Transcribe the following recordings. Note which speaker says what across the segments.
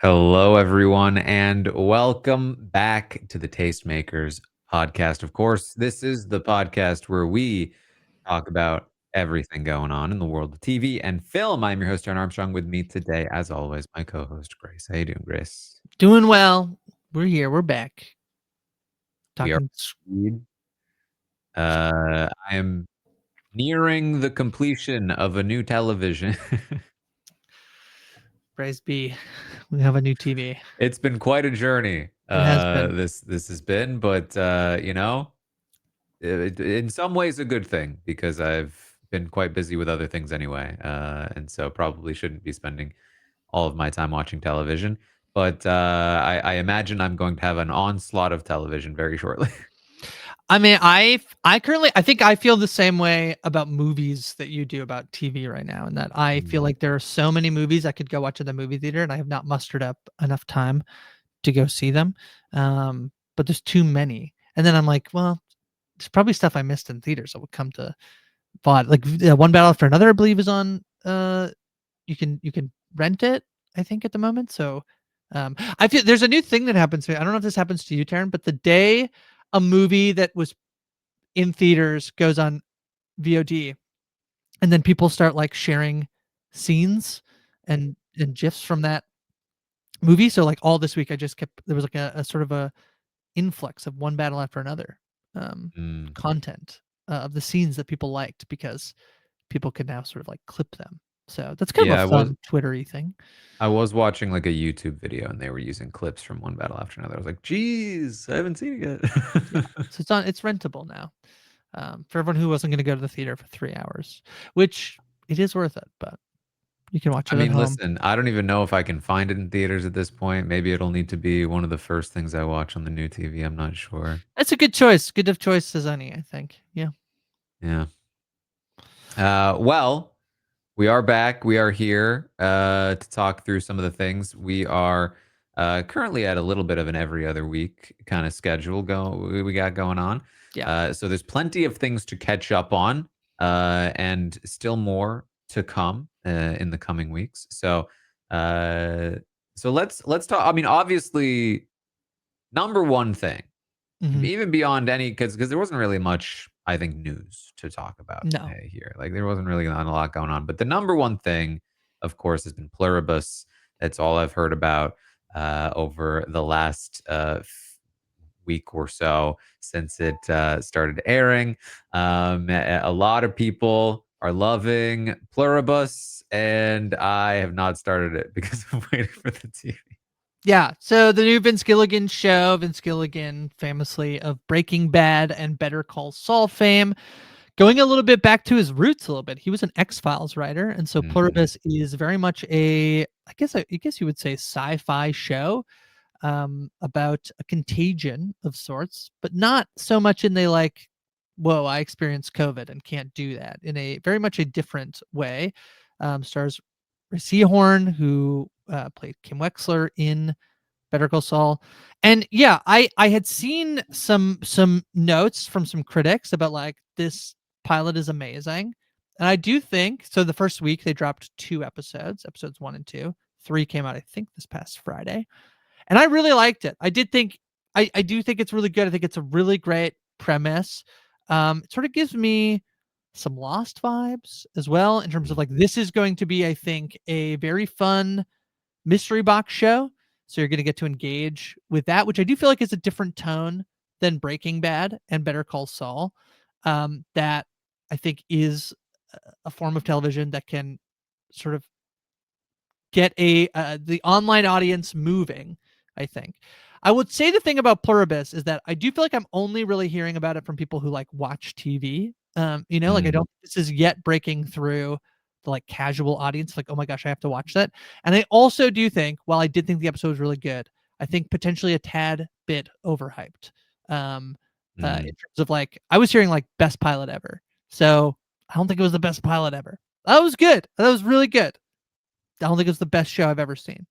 Speaker 1: Hello, everyone, and welcome back to the Tastemakers podcast. Of course, this is the podcast where we talk about everything going on in the world of TV and film. I'm your host, Taran Armstrong. With me today, as always, my co-host, Grace. How you doing, Grace?
Speaker 2: Doing well. We're here. We're back.
Speaker 1: We are
Speaker 2: Talking.
Speaker 1: indeed. I am nearing the completion of a new television.
Speaker 2: Praise be. We have a new TV.
Speaker 1: It's been quite a journey.
Speaker 2: It has been.
Speaker 1: This has been, but in some ways a good thing because I've been quite busy with other things anyway, and so probably shouldn't be spending all of my time watching television. But I imagine I'm going to have an onslaught of television very shortly.
Speaker 2: I mean, I currently I think I feel the same way about movies that you do about TV right now, and that I feel
Speaker 1: Mm.
Speaker 2: like there are so many movies I could go watch at the movie theater, and I have not mustered up enough time to go see them. But there's too many, and then I'm like, well, there's probably stuff I missed in theaters that would come to VOD. Like One Battle After Another, I believe, is on. You can rent it, I think, at the moment. So I feel there's a new thing that happens to me. I don't know if this happens to you, Taran, but the day a movie that was in theaters goes on VOD, and then people start like sharing scenes and gifs from that movie. So like all this week, I just kept there was like a sort of a influx of One Battle After Another
Speaker 1: Mm.
Speaker 2: content of the scenes that people liked because people can now sort of like clip them. So that's kind of
Speaker 1: Yeah,
Speaker 2: a fun Twittery thing.
Speaker 1: I was watching like a YouTube video and they were using clips from One Battle After Another. I was like, geez, I haven't seen it
Speaker 2: Yeah,
Speaker 1: yet.
Speaker 2: so it's rentable now for everyone who wasn't going to go to the theater for 3 hours, which it is worth it. But you can watch
Speaker 1: I
Speaker 2: it at
Speaker 1: mean,
Speaker 2: home.
Speaker 1: listen, I don't even know if I can find it in theaters at this point. Maybe it'll need to be one of the first things I watch on the new TV. I'm not sure.
Speaker 2: That's a good choice. Good of choice as any, I think. Yeah.
Speaker 1: Yeah. Well, we are back. We are here to talk through some of the things. We are currently at a little bit of an every other week kind of schedule we got going on.
Speaker 2: Yeah.
Speaker 1: So there's plenty of things to catch up on, and still more to come in the coming weeks. Uh, so let's talk. I mean, obviously, number one thing,
Speaker 2: Hmm.
Speaker 1: even beyond any, because there wasn't really much, I think, news to talk about
Speaker 2: No.
Speaker 1: here. Like there wasn't really not a lot going on. But the number one thing, of course, has been Pluribus. That's all I've heard about over the last week or so since it started airing. A lot of people are loving Pluribus, and I have not started it because I'm waiting for the TV.
Speaker 2: Yeah. So the new Vince Gilligan show, Vince Gilligan, famously of Breaking Bad and Better Call Saul fame, going a little bit back to his roots a little bit. He was an X-Files writer, and so
Speaker 1: Mhm.
Speaker 2: Pluribus is very much I guess you would say sci-fi show about a contagion of sorts, but not so much in the like, whoa, I experienced COVID and can't do that. In a very much a different way. Stars Rhys Horn, who played Kim Wexler in Better Call Saul. And yeah, I had seen some notes from some critics about like this pilot is amazing. And I do think so. The first week they dropped 2 episodes, episodes 1 and 2. 3 came out, I think, this past Friday. And I really liked it. I did think I do think it's really good. I think it's a really great premise. It sort of gives me some Lost vibes as well in terms of like this is going to be, I think, a very fun mystery box show. So you're going to get to engage with that, which I do feel like is a different tone than Breaking Bad and Better Call Saul. That I think is a form of television that can sort of get the online audience moving. I think. I would say the thing about Pluribus is that I do feel like I'm only really hearing about it from people who like watch TV. Like I
Speaker 1: Mm.
Speaker 2: don't. This is yet breaking through the like casual audience. Like, oh my gosh, I have to watch that. And I also do think, while I did think the episode was really good, I think potentially a tad bit overhyped. Um, in
Speaker 1: Mm.
Speaker 2: terms of like, I was hearing like best pilot ever. So I don't think it was the best pilot ever. That was good. That was really good. I don't think it's the best show I've ever seen,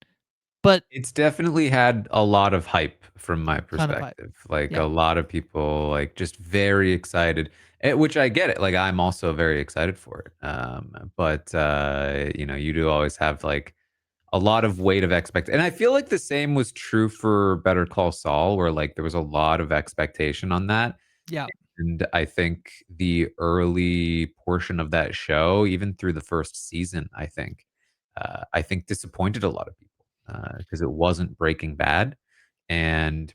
Speaker 2: but
Speaker 1: It's definitely had a lot of hype from my
Speaker 2: ton of hype.
Speaker 1: perspective. Like a
Speaker 2: Yeah.
Speaker 1: lot of people like just very excited, which I get it. Like I'm also very excited for it. But you do always have like a lot of weight of expect, and I feel like the same was true for Better Call Saul, where, like, there was a lot of expectation on that,
Speaker 2: Yeah.
Speaker 1: and I think the early portion of that show, even through the 1st season, I think disappointed a lot of people, because it wasn't Breaking Bad, and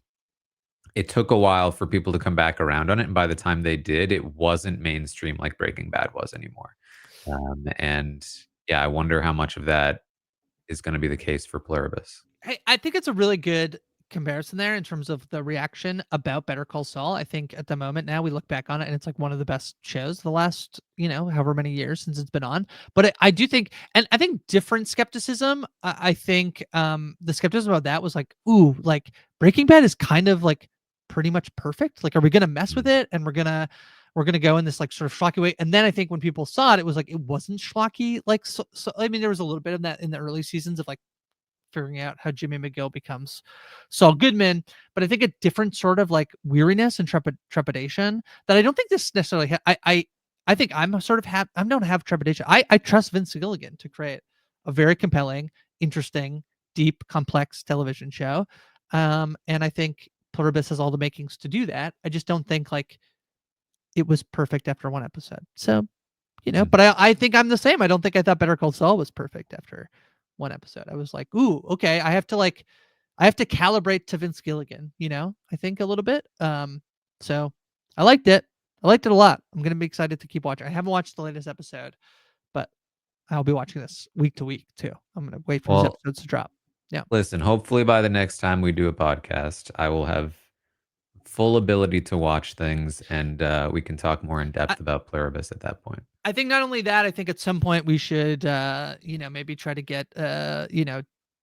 Speaker 1: it took a while for people to come back around on it, and by the time they did, it wasn't mainstream like Breaking Bad was anymore. And yeah, I wonder how much of that is gonna be the case for Pluribus.
Speaker 2: Hey, I think it's a really good comparison there in terms of the reaction about Better Call Saul. I think at the moment now we look back on it and it's like one of the best shows the last, however many years since it's been on. But I do think, and I think different skepticism. I think the skepticism about that was like, ooh, like Breaking Bad is kind of like pretty much perfect. Like, are we gonna mess with
Speaker 1: Mm,
Speaker 2: it? And we're gonna go in this like sort of schlocky way. And then I think when people saw it, it was like it wasn't schlocky. Like so I mean, there was a little bit of that in the early seasons of like figuring out how Jimmy McGill becomes Saul Goodman, but I think a different sort of like weariness and trepidation that I don't think this necessarily. I think I'm sort of I don't have trepidation. I trust Vince Gilligan to create a very compelling, interesting, deep, complex television show, and I think Pluribus has all the makings to do that. I just don't think like it was perfect after one episode. So
Speaker 1: mm.
Speaker 2: but I think I'm the same. I don't think I thought Better Call Saul was perfect after one episode. I was like, ooh, okay. I have to calibrate to Vince Gilligan, I think a little bit. So I liked it. I liked it a lot. I'm gonna be excited to keep watching. I haven't watched the latest episode, but I'll be watching this week to week too. I'm gonna wait for these
Speaker 1: Well,
Speaker 2: episodes to drop. Yeah.
Speaker 1: listen, hopefully by the next time we do a podcast, I will have full ability to watch things, and, we can talk more in
Speaker 2: I,
Speaker 1: depth about Pluribus at that point.
Speaker 2: I think not only that, I think at some point we should, maybe try to get,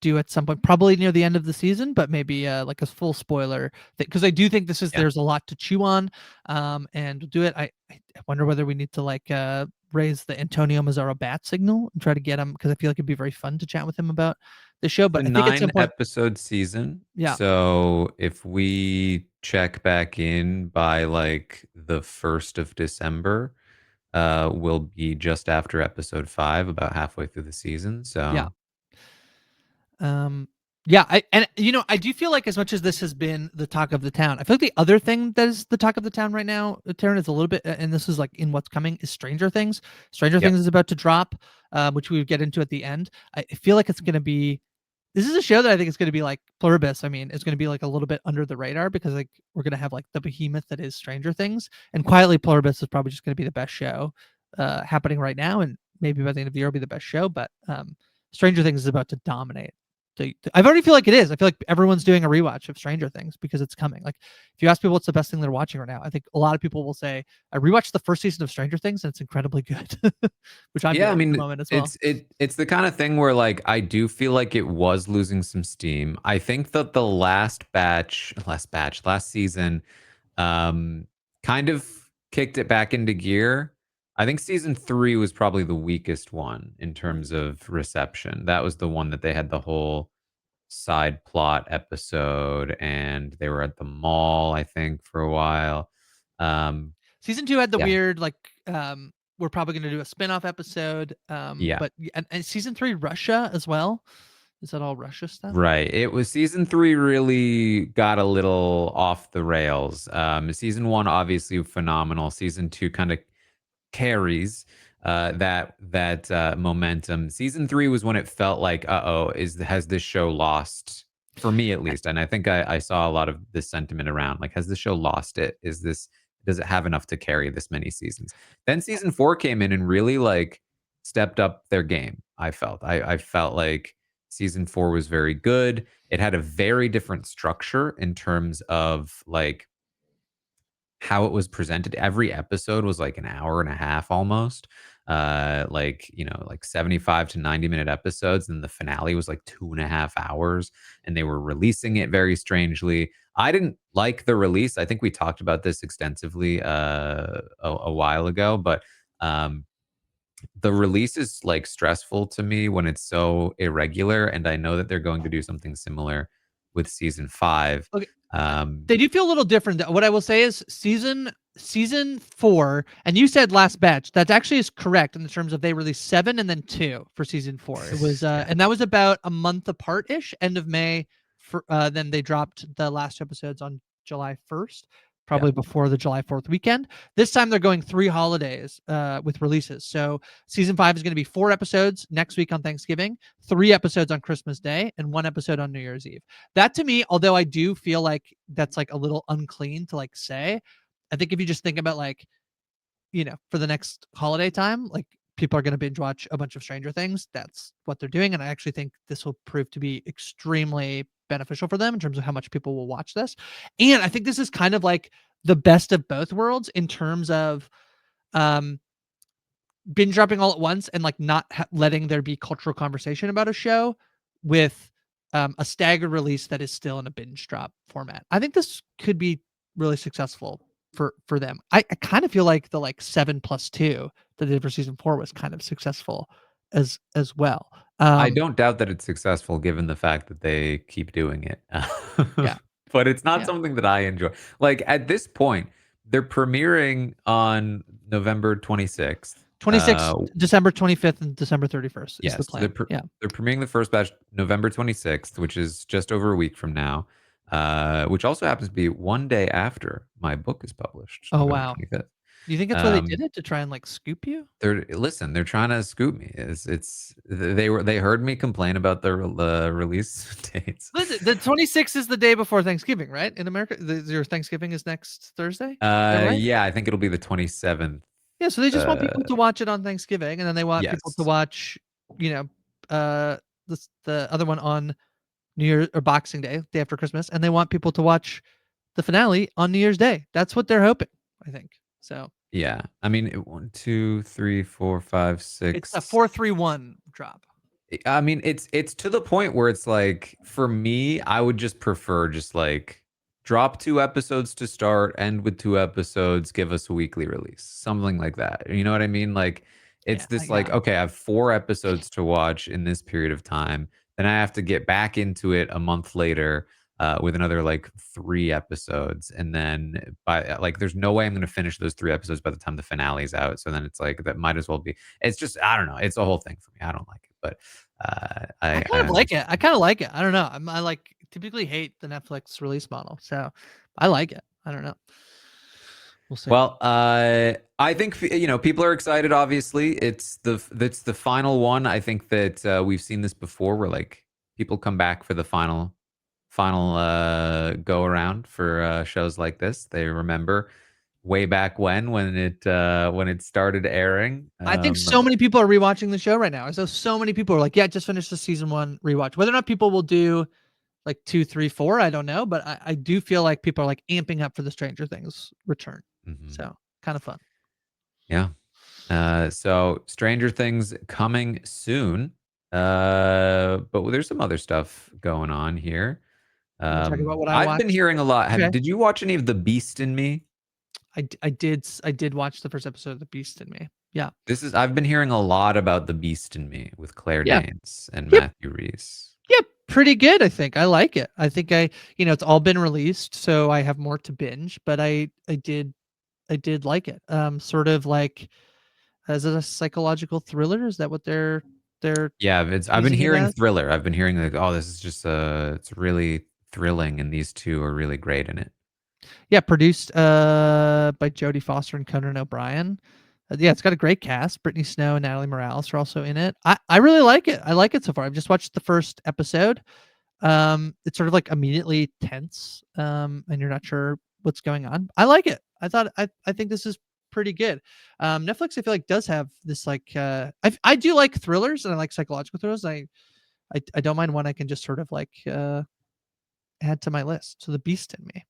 Speaker 2: do at some point, probably near the end of the season, but maybe like a full spoiler thing. Because I do think
Speaker 1: Yeah.
Speaker 2: there's a lot to chew on, and we'll do it. I wonder whether we need to like raise the Antonio Mazzaro bat signal and try to get him because I feel like it'd be very fun to chat with him about the show.
Speaker 1: It's a
Speaker 2: But I think at some point,
Speaker 1: 9-episode season,
Speaker 2: yeah,
Speaker 1: so if we check back in by, like, the 1st of December, we'll be just after episode 5, about halfway through the season,
Speaker 2: yeah.
Speaker 1: so
Speaker 2: Um, yeah, I do feel like as much as this has been the talk of the town, I feel like the other thing that is the talk of the town right now, Taryn, is a little bit, and this is like in what's coming, is Stranger Things. Stranger
Speaker 1: yep.
Speaker 2: Things is about to drop, which we would get into at the end. I feel like it's going to be. This is a show that I think is going to be like Pluribus. I mean, it's going to be like a little bit under the radar because like we're going to have like the behemoth that is Stranger Things, and quietly Pluribus is probably just going to be the best show happening right now, and maybe by the end of the year will be the best show. But Stranger Things is about to dominate. I already feel like it is. I feel like everyone's doing a rewatch of Stranger Things because it's coming. Like, if you ask people what's the best thing they're watching right now, I think a lot of people will say, I rewatched the first season of Stranger Things and it's incredibly good, which I'm
Speaker 1: Yeah, I
Speaker 2: doing at the
Speaker 1: mean,
Speaker 2: moment as well.
Speaker 1: it's the kinda thing where, like, I do feel like it was losing some steam. I think that the last season, um, kind of kicked it back into gear. I think season 3 was probably the weakest one in terms of reception. That was the one that they had the whole side plot episode, and they were at the mall, I think, for a while. Um,
Speaker 2: Season 2 had the
Speaker 1: yeah,
Speaker 2: weird, like, we're probably going to do a spin-off episode.
Speaker 1: yeah.
Speaker 2: But and season 3, Russia as well. Is that all Russia stuff?
Speaker 1: Right. It was season 3 really got a little off the rails. Season 1 obviously phenomenal. Season 2 kinda carries, that momentum. Season 3 was when it felt like, "Uh-oh, is has this show lost?" For me, at least, and I think I saw a lot of this sentiment around, like, "Has the show lost it? Does it have enough to carry this many seasons?" Then season 4 came in and really, like, stepped up their game, I felt. I felt like season 4 was very good. It had a very different structure in terms of, like, how it was presented. Every episode was like an hour and a half almost. Like, 75 to 90-minute episodes. And the finale was like 2.5 hours. And they were releasing it very strangely. I didn't like the release. I think we talked about this extensively a while ago, but um the release is like stressful to me when it's so irregular. And I know that they're going to do something similar with season 5.
Speaker 2: Okay. They do feel a little different. What I will say is season 4, and you said last batch. That actually is correct in the terms of they released 7 and then 2 for season 4. It was
Speaker 1: Yeah.
Speaker 2: and that was about a month apart ish, end of May. Then they dropped the last 2 episodes on July 1st,
Speaker 1: Yeah.
Speaker 2: probably before the July 4th weekend. This time they're going 3 holidays with releases. So season 5 is going to be 4 episodes next week on Thanksgiving, 3 episodes on Christmas Day, and 1 episode on New Year's Eve. That to me, although I do feel like that's like a little unclean to like say, I think if you just think about like, for the next holiday time, like people are going to binge watch a bunch of Stranger Things. That's what they're doing. And I actually think this will prove to be extremely beneficial for them in terms of how much people will watch this. And I think this is kind of like the best of both worlds in terms of um binge dropping all at once and like not letting there be cultural conversation about a show with a staggered release that is still in a binge drop format. I think this could be really successful for them. I kind of feel like the like 7+2 that they did for season 4 was kind of successful as well.
Speaker 1: I don't doubt that it's successful given the fact that they keep doing it.
Speaker 2: Yeah,
Speaker 1: But it's not
Speaker 2: yeah.
Speaker 1: something that I enjoy. Like, at this point, they're premiering on November 26th.
Speaker 2: 26th, December 25th, and December 31st is the
Speaker 1: Yes,
Speaker 2: plan. Yeah.
Speaker 1: they're premiering the first batch November 26th, which is just over a week from now, which also happens to be one day after my book is published,
Speaker 2: Oh
Speaker 1: November
Speaker 2: wow.
Speaker 1: 25th.
Speaker 2: Do you think that's why they did it, to try and like scoop you?
Speaker 1: They're trying to scoop me. They heard me complain about the release dates.
Speaker 2: Listen, the 26th is the day before Thanksgiving, right? In America, your Thanksgiving is next Thursday. Is that right?
Speaker 1: Yeah, I think it'll be the 27th.
Speaker 2: Yeah, so they just want
Speaker 1: Uh,
Speaker 2: people to watch it on Thanksgiving, and then they want people to
Speaker 1: yes.
Speaker 2: watch, you know, the other one on New Year or Boxing Day, day after Christmas, and they want people to watch the finale on New Year's Day. That's what they're hoping, I think. So
Speaker 1: Yeah. I mean, 1, 2, 3, 4, 5,
Speaker 2: it's a
Speaker 1: 6.
Speaker 2: 4-3-1 drop.
Speaker 1: I mean, it's to the point where it's like, for me, I would just prefer just like drop 2 episodes to start, end with 2 episodes, give us a weekly release, something like that. You know what I mean? Like, it's
Speaker 2: Yeah,
Speaker 1: this like,
Speaker 2: yeah.
Speaker 1: okay, I have 4 episodes to watch in this period of time. Then I have to get back into it a month later with another like 3 episodes. And then by like, there's no way I'm going to finish those 3 episodes by the time the finale's out. So then it's like, that might as well be, it's just, I don't know. It's a whole thing for me. I don't like it. But
Speaker 2: I
Speaker 1: I
Speaker 2: kind of like it. I kind of like it. I don't know. I like typically hate the Netflix release model, so I like it. I don't know. We'll see.
Speaker 1: Well, I think people are excited. Obviously, it's the final one. I think that we've seen this before, where like people come back for the final go around for shows like this. They remember way back when it started airing.
Speaker 2: I think so many people are rewatching the show right now. So many people are like, "Yeah, just finished the season 1 rewatch." Whether or not people will do like 2, 3, 4, I don't know, but I do feel like people are like amping up for the Stranger Things return.
Speaker 1: Mhm.
Speaker 2: So kind of fun.
Speaker 1: Yeah. So Stranger Things coming soon. But there's some other stuff going on here.
Speaker 2: You want to talk about what I
Speaker 1: I've been
Speaker 2: watched?
Speaker 1: hearing a lot.
Speaker 2: Okay.
Speaker 1: Did you watch any of The Beast in Me?
Speaker 2: I did watch the first episode of The Beast in Me. Yeah.
Speaker 1: I've been hearing a lot about The Beast in Me with Claire
Speaker 2: Yeah.
Speaker 1: Danes and
Speaker 2: Yep.
Speaker 1: Matthew Rhys.
Speaker 2: Yep. Pretty good, I think. I like it. I think it's all been released, so I have more to binge, but I did like it. Sort of like, as a psychological thriller. Is that what they're
Speaker 1: Yeah, I've been
Speaker 2: teasing it
Speaker 1: hearing
Speaker 2: as?
Speaker 1: thriller. I've been hearing like, oh, this is just it's really thrilling, and these two are really great in it.
Speaker 2: Yeah, produced by Jodie Foster and Conan O'Brien. Yeah, it's got a great cast. Brittany Snow and Natalie Morales are also in it. I really like it. I like it so far. I've just watched the first episode. It's sort of like immediately tense, and you're not sure what's going on. I like it. I think this is pretty good. Netflix, I feel like, does have this like I do like thrillers, and I like psychological thrillers. I don't mind one I can just sort of like add to my list. So The Beast in Me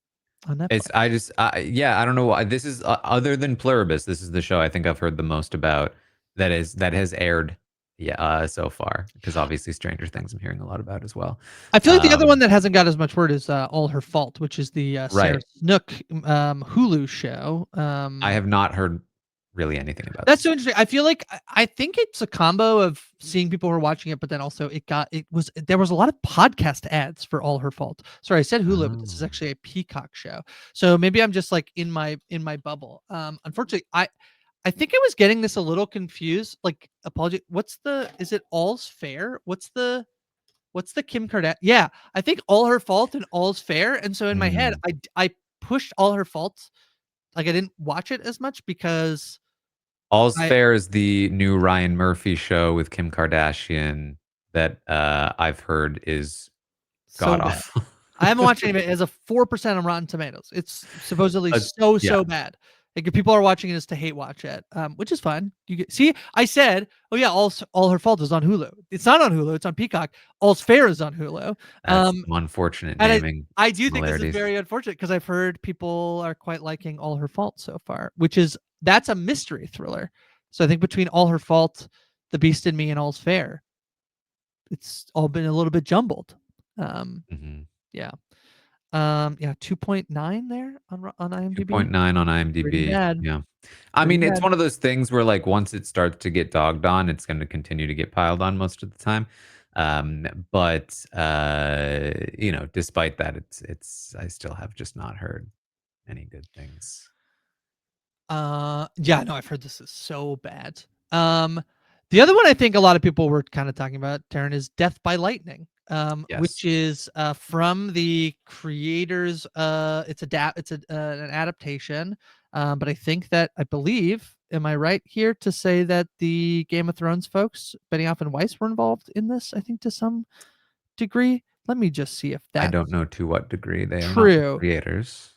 Speaker 2: on
Speaker 1: It's
Speaker 2: Netflix.
Speaker 1: yeah, I don't know why. This is other than Pluribus, this is the show I think I've heard the most about that has aired, yeah, so far, because obviously Stranger Things I'm hearing a lot about as well.
Speaker 2: I feel like the other one
Speaker 1: Um,
Speaker 2: that hasn't got as much word is All Her Fault, which is the Sarah
Speaker 1: right.
Speaker 2: Snook Hulu show.
Speaker 1: I have not heard really anything about
Speaker 2: That's
Speaker 1: this.
Speaker 2: so interesting. I feel like I think it's a combo of seeing people who are watching it, but then also there was a lot of podcast ads for All Her Fault. Sorry, I said Hulu, but this is
Speaker 1: Oh.
Speaker 2: actually a Peacock show. So maybe I'm just like in my bubble. Unfortunately, I think I was getting this a little confused. Like, apology. Is it All's Fair? What's the Kim Kardashian? Yeah, I think All Her Fault and All's Fair. And so in my head,
Speaker 1: Mm.
Speaker 2: I pushed All Her Fault. Like I didn't watch it as much because
Speaker 1: All's
Speaker 2: I
Speaker 1: Fair is the new Ryan Murphy show with Kim Kardashian that, I've heard is god
Speaker 2: so bad.
Speaker 1: awful.
Speaker 2: I haven't watched any of it. It has a 4% on Rotten Tomatoes. It's supposedly so,
Speaker 1: Yeah,
Speaker 2: so bad. Like, if people are watching it just to hate watch it, which is fine. See, I said, oh yeah, all her fault is on Hulu. It's not on Hulu. It's on Peacock. All's Fair is on Hulu.
Speaker 1: that's
Speaker 2: Um,
Speaker 1: some unfortunate
Speaker 2: and
Speaker 1: naming
Speaker 2: I do think this is
Speaker 1: similarities.
Speaker 2: very unfortunate because I've heard people are quite liking All Her Fault so far, that's a mystery thriller. So I think between All Her Fault, The Beast in Me, and All's Fair, it's all been a little bit jumbled. Um,
Speaker 1: Mhm.
Speaker 2: yeah. Yeah, 2.9 there on IMDb.
Speaker 1: 2.9 on
Speaker 2: Pretty
Speaker 1: IMDb,
Speaker 2: bad,
Speaker 1: yeah. I
Speaker 2: pretty
Speaker 1: mean, it's
Speaker 2: bad.
Speaker 1: one of those things where, like, once it starts to get dogged on, it's gonna continue to get piled on most of the time. But, despite that, it's I still have just not heard any good things.
Speaker 2: Yeah, no, I've heard this is so bad. Um, the other one I think a lot of people were kind of talking about, Taran, is Death by Lightning, which
Speaker 1: Yes.
Speaker 2: is from the creators. It's an adaptation. But I believe, am I right here to say that the Game of Thrones folks, Benioff and Weiss, were involved in this? I think to some degree. Let me just see if
Speaker 1: I
Speaker 2: that's
Speaker 1: don't know to what degree they are not the
Speaker 2: true.
Speaker 1: creators.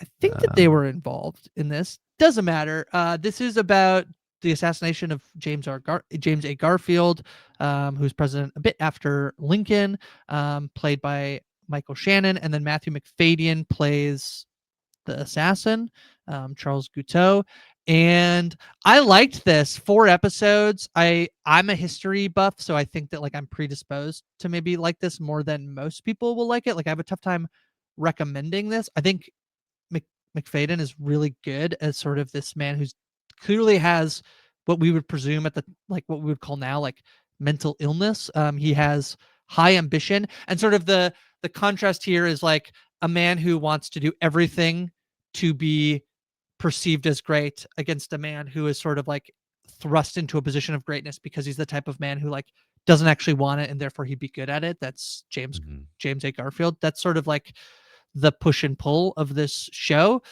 Speaker 2: I think that they
Speaker 1: Um,
Speaker 2: were involved in this. Doesn't matter. This is about the assassination of James A. Garfield, who's president a bit after Lincoln, played by Michael Shannon, and then Matthew McFadyen plays the assassin, Charles Guteau. And I liked this 4 episodes. I'm a history buff, so I think that like I'm predisposed to maybe like this more than most people will like it. Like I have a tough time recommending this. I think Mc, McFadyen is really good as sort of this man who's clearly has what we would presume at the like what we would call now like mental illness. He has high ambition, and sort of the contrast here is like a man who wants to do everything to be perceived as great against a man who is sort of like thrust into a position of greatness because he's the type of man who like doesn't actually want it and therefore he'd be good at it. That's
Speaker 1: mhm,
Speaker 2: James A. Garfield. That's sort of like the push and pull of this show.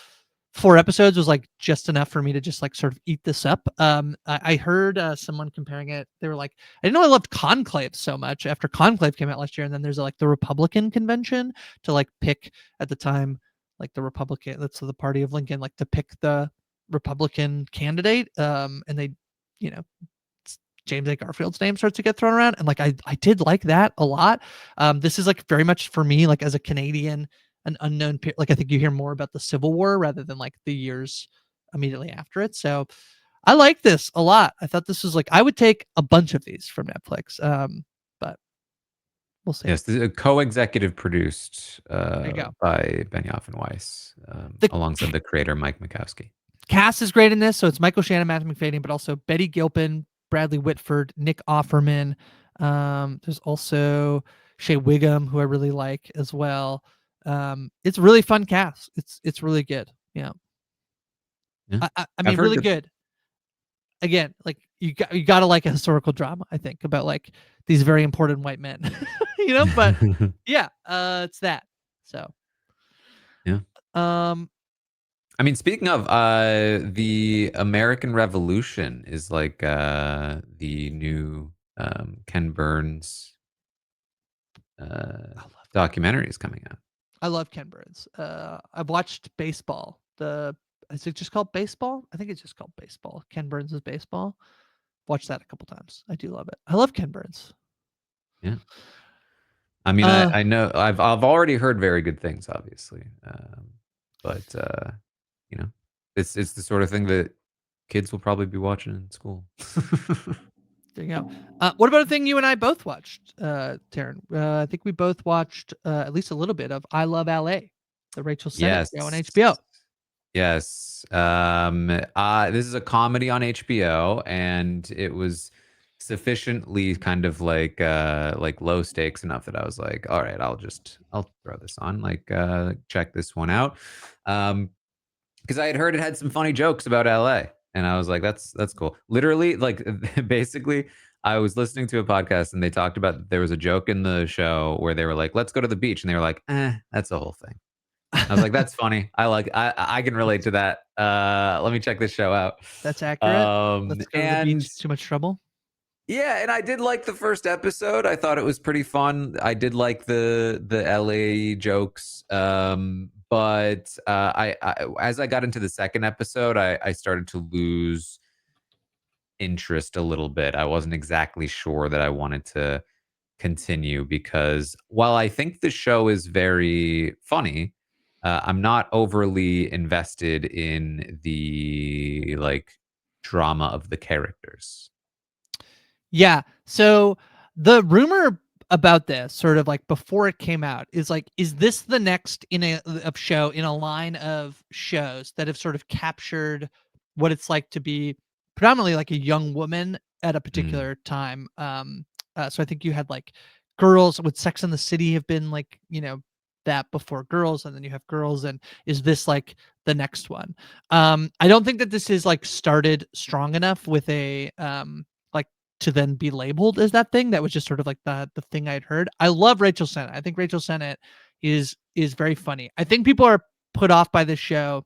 Speaker 2: 4 episodes was like just enough for me to just like sort of eat this up. I heard someone comparing it. They were like, I didn't know I loved Conclave so much after Conclave came out last year. And then there's like the Republican convention to like pick at the time, like the Republican, that's the party of Lincoln, like to pick the Republican candidate. And they, you know, James A. Garfield's name starts to get thrown around. And like I did like that a lot. This is like very much for me, like as a Canadian, an unknown like I think you hear more about the Civil War rather than like the years immediately after it. So I like this a lot. I thought this was like I would take a bunch of these from Netflix. But we'll see.
Speaker 1: yes, the co-executive produced,
Speaker 2: There you go.
Speaker 1: by Benioff and Weiss,
Speaker 2: The
Speaker 1: alongside the creator Mike Makowski.
Speaker 2: cast is great in this. So it's Michael Shannon, Matthew McFadyen, but also Betty Gilpin, Bradley Whitford, Nick Offerman. There's also Shea Wiggum, who I really like as well. It's really fun cast. It's really good. Yeah,
Speaker 1: Yeah.
Speaker 2: I
Speaker 1: I've
Speaker 2: mean,
Speaker 1: heard
Speaker 2: really
Speaker 1: good
Speaker 2: good. Again, like you gotta like a historical drama. I think about like these very important white men, But yeah, it's that. So,
Speaker 1: Yeah.
Speaker 2: um,
Speaker 1: I mean, speaking of, the American Revolution is like, the new, Ken Burns, uh,
Speaker 2: I love
Speaker 1: documentary is coming out.
Speaker 2: I love Ken Burns. I've watched Baseball. Is it just called Baseball? I think it's just called Baseball. Ken Burns' Baseball. Watched that a couple times. I do love it. I love Ken Burns.
Speaker 1: Yeah. I mean,
Speaker 2: Uh,
Speaker 1: I know I've already heard very good things, obviously, but, you know, it's the sort of thing that kids will probably be watching in school.
Speaker 2: there you go. What about a thing you and I both watched, Taryn? I think we both watched at least a little bit of I Love LA, the Rachel Sennett show on
Speaker 1: Yes.
Speaker 2: HBO.
Speaker 1: Yes. This is a comedy on HBO, and it was sufficiently kind of like low stakes enough that I was like, all right, I'll throw this on, like check this one out. Because I had heard it had some funny jokes about LA, and I was like, that's cool. Literally, like basically, I was listening to a podcast and they talked about there was a joke in the show where they were like, let's go to the beach, and they were like, that's the whole thing. I was like, that's funny. I can relate to that. Let me check this show out.
Speaker 2: That's accurate. Let's go to the beach.
Speaker 1: And
Speaker 2: It's too much trouble.
Speaker 1: yeah, and I did like the first episode. I thought it was pretty fun. I did like the LA jokes. But I as I got into the second episode, I started to lose interest a little bit. I wasn't exactly sure that I wanted to continue because while I think the show is very funny, I'm not overly invested in the like drama of the characters.
Speaker 2: Yeah. So the rumor about this, sort of like before it came out, is like, is this the next in a show in a line of shows that have sort of captured what it's like to be predominantly like a young woman at a
Speaker 1: Mm,
Speaker 2: particular time? So I think you had like Girls with Sex and the City have been like, that before Girls, and then you have Girls, and is this like the next one? I don't think that this is like started strong enough with a like to then be labeled as that thing. That was just sort of like the thing I'd heard. I love Rachel Sennett. I think Rachel Sennett is very funny. I think people are put off by this show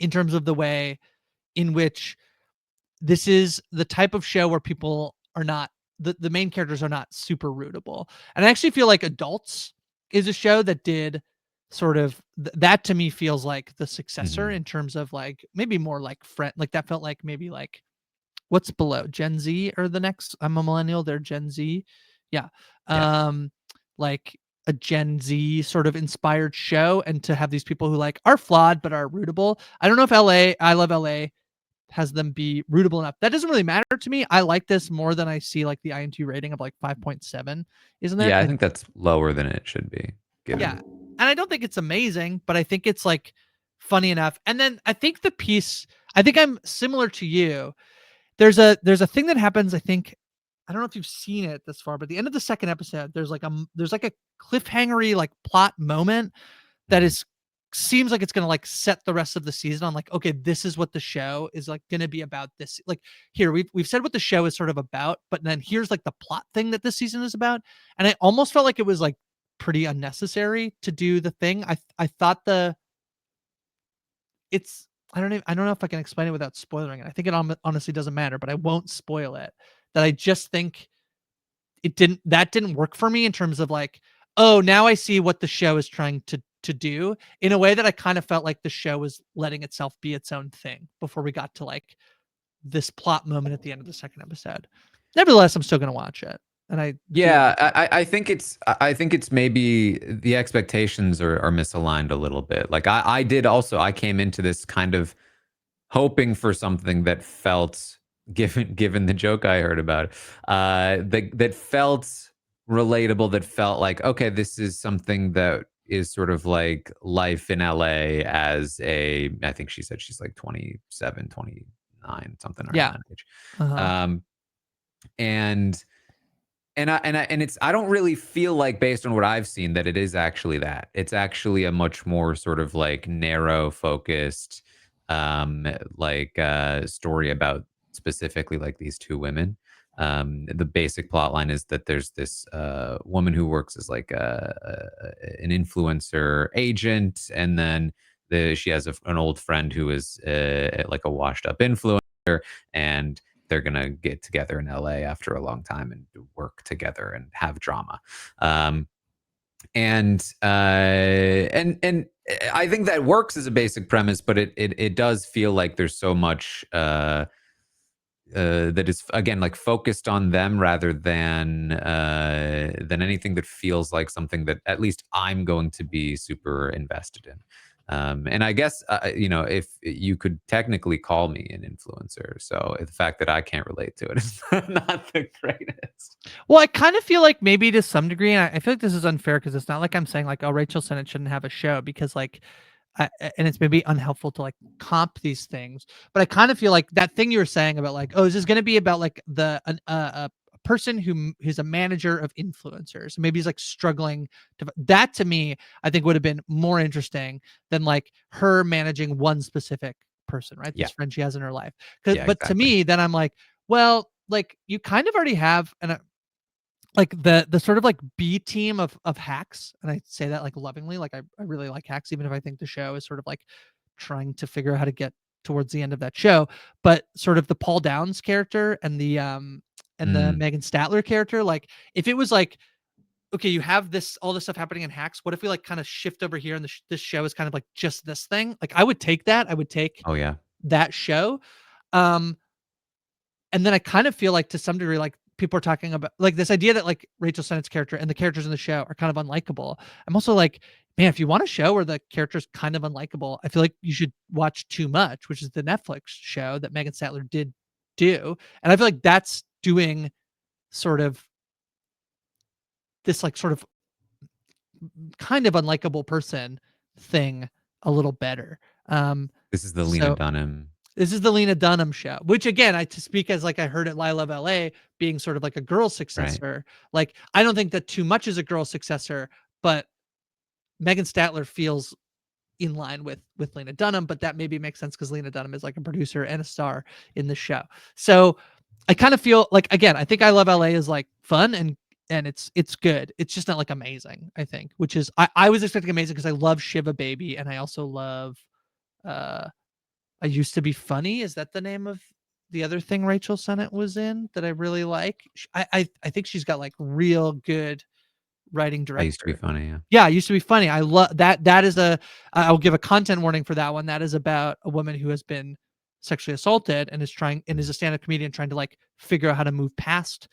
Speaker 2: in terms of the way in which this is the type of show where people are not the main characters are not super rootable. And I actually feel like Adults is a show that did sort of that to me feels like the successor
Speaker 1: mhm.
Speaker 2: in terms of like maybe more like friend like that felt like maybe like what's below Gen Z or the next. I'm a millennial, they're Gen Z. Yeah.
Speaker 1: Yeah.
Speaker 2: Um like a Gen Z sort of inspired show, and to have these people who like are flawed but are rootable. I don't know if I Love LA has them be rootable enough. That doesn't really matter to me. I like this more than I see like the INT rating of like 5.7, isn't it?
Speaker 1: Yeah, I think that's lower than it should be
Speaker 2: Yeah.
Speaker 1: given.
Speaker 2: And I don't think it's amazing, but I think it's like funny enough. And then I think the piece, I think I'm similar to you. There's a thing that happens, I think, I don't know if you've seen it this far, but at the end of the second episode, there's like a cliffhangery like plot moment that
Speaker 1: Mhm.
Speaker 2: is seems like it's gonna like set the rest of the season on like, okay, this is what the show is like gonna be about. This like here we've said what the show is sort of about, but then here's like the plot thing that this season is about. And I almost felt like it was like pretty unnecessary to do the thing. I thought it's I don't know if I can explain it without spoiling it. I think it honestly doesn't matter, but I won't spoil it. That I just think that didn't work for me in terms of like, oh, now I see what the show is trying to do in a way that I kind of felt like the show was letting itself be its own thing before we got to like this plot moment at the end of the second episode. Nevertheless, I'm still gonna watch it, and I do
Speaker 1: Yeah,
Speaker 2: like it.
Speaker 1: I think it's maybe the expectations are misaligned a little bit. Like I did also I came into this kind of hoping for something that felt given the joke I heard about it, that felt relatable, that felt like, okay, this is something that is sort of like life in LA as a I think she said she's like 27, 29, something around
Speaker 2: Yeah.
Speaker 1: that age.
Speaker 2: Uh-huh.
Speaker 1: Um, and and it's I don't really feel like based on what I've seen that it is actually that. It's actually a much more sort of like narrow focused story about specifically like these two women. The basic plot line is that there's this woman who works as like an influencer agent, and then she has an old friend who is like a washed up influencer, and they're gonna get together in LA after a long time and work together and have drama. Um, and I think that works as a basic premise, but it does feel like there's so much that is again like focused on them rather than anything that feels like something that at least I'm going to be super invested in. And I guess if you could technically call me an influencer, so the fact that I can't relate to it is not the greatest.
Speaker 2: Well, I kind of feel like maybe to some degree, and I feel like this is unfair because it's not like I'm saying like, oh, Rachel Sennett shouldn't have a show, because like and it's maybe unhelpful to like comp these things, but I kind of feel like that thing you were saying about like, oh, is this going to be about like a person who's a manager of influencers, maybe he's like struggling to that, to me I think would have been more interesting than like her managing one specific person, right?
Speaker 1: Yeah.
Speaker 2: This friend she has in her life.
Speaker 1: Yeah,
Speaker 2: But to
Speaker 1: exactly.
Speaker 2: me, then I'm like, well, like you kind of already have like the sort of like B team of hacks, and I say that like lovingly, like I really like hacks, even if I think the show is sort of like trying to figure out how to get towards the end of that show. But sort of the Paul Downs character and the
Speaker 1: Mm.
Speaker 2: Megan Statler character, like if it was like, okay, you have this all this stuff happening in hacks, what if we like kind of shift over here and this show is kind of like just this thing? Like I would take that. I would take
Speaker 1: Oh, yeah.
Speaker 2: that show. Um and then I kind of feel like to some degree, like people are talking about like this idea that like Rachel Sennett's character and the characters in the show are kind of unlikable. I'm also like, man, if you want a show where the character's kind of unlikable, I feel like you should watch Too Much, which is the Netflix show that Megan Statler did do. And I feel like that's doing sort of this like sort of kind of unlikable person thing a little better.
Speaker 1: This is the Lena
Speaker 2: So
Speaker 1: Dunham.
Speaker 2: this is the Lena Dunham show, which again, I to speak as like I heard it, I Love LA being sort of like a girl
Speaker 1: Right.
Speaker 2: successor. Like I don't think that Too Much is a girl successor, but Megan Statler feels in line with Lena Dunham, but that maybe makes sense because Lena Dunham is like a producer and a star in the show. So I kind of feel like again, I think I Love LA is like fun and it's good. It's just not like amazing, I think, which is I was expecting amazing because I love Shiva Baby and I also love uh I Used to Be Funny. Is that the name of the other thing Rachel Sennett was in that I really like? I think she's got like real good writing
Speaker 1: I Used to Be
Speaker 2: director.
Speaker 1: Funny, yeah.
Speaker 2: Yeah, I Used to Be Funny. I love that. That is a. I'll give a content warning for that one. That is about a woman who has been sexually assaulted and is trying and is
Speaker 1: Mm.
Speaker 2: a stand-up comedian trying to like figure out how to move past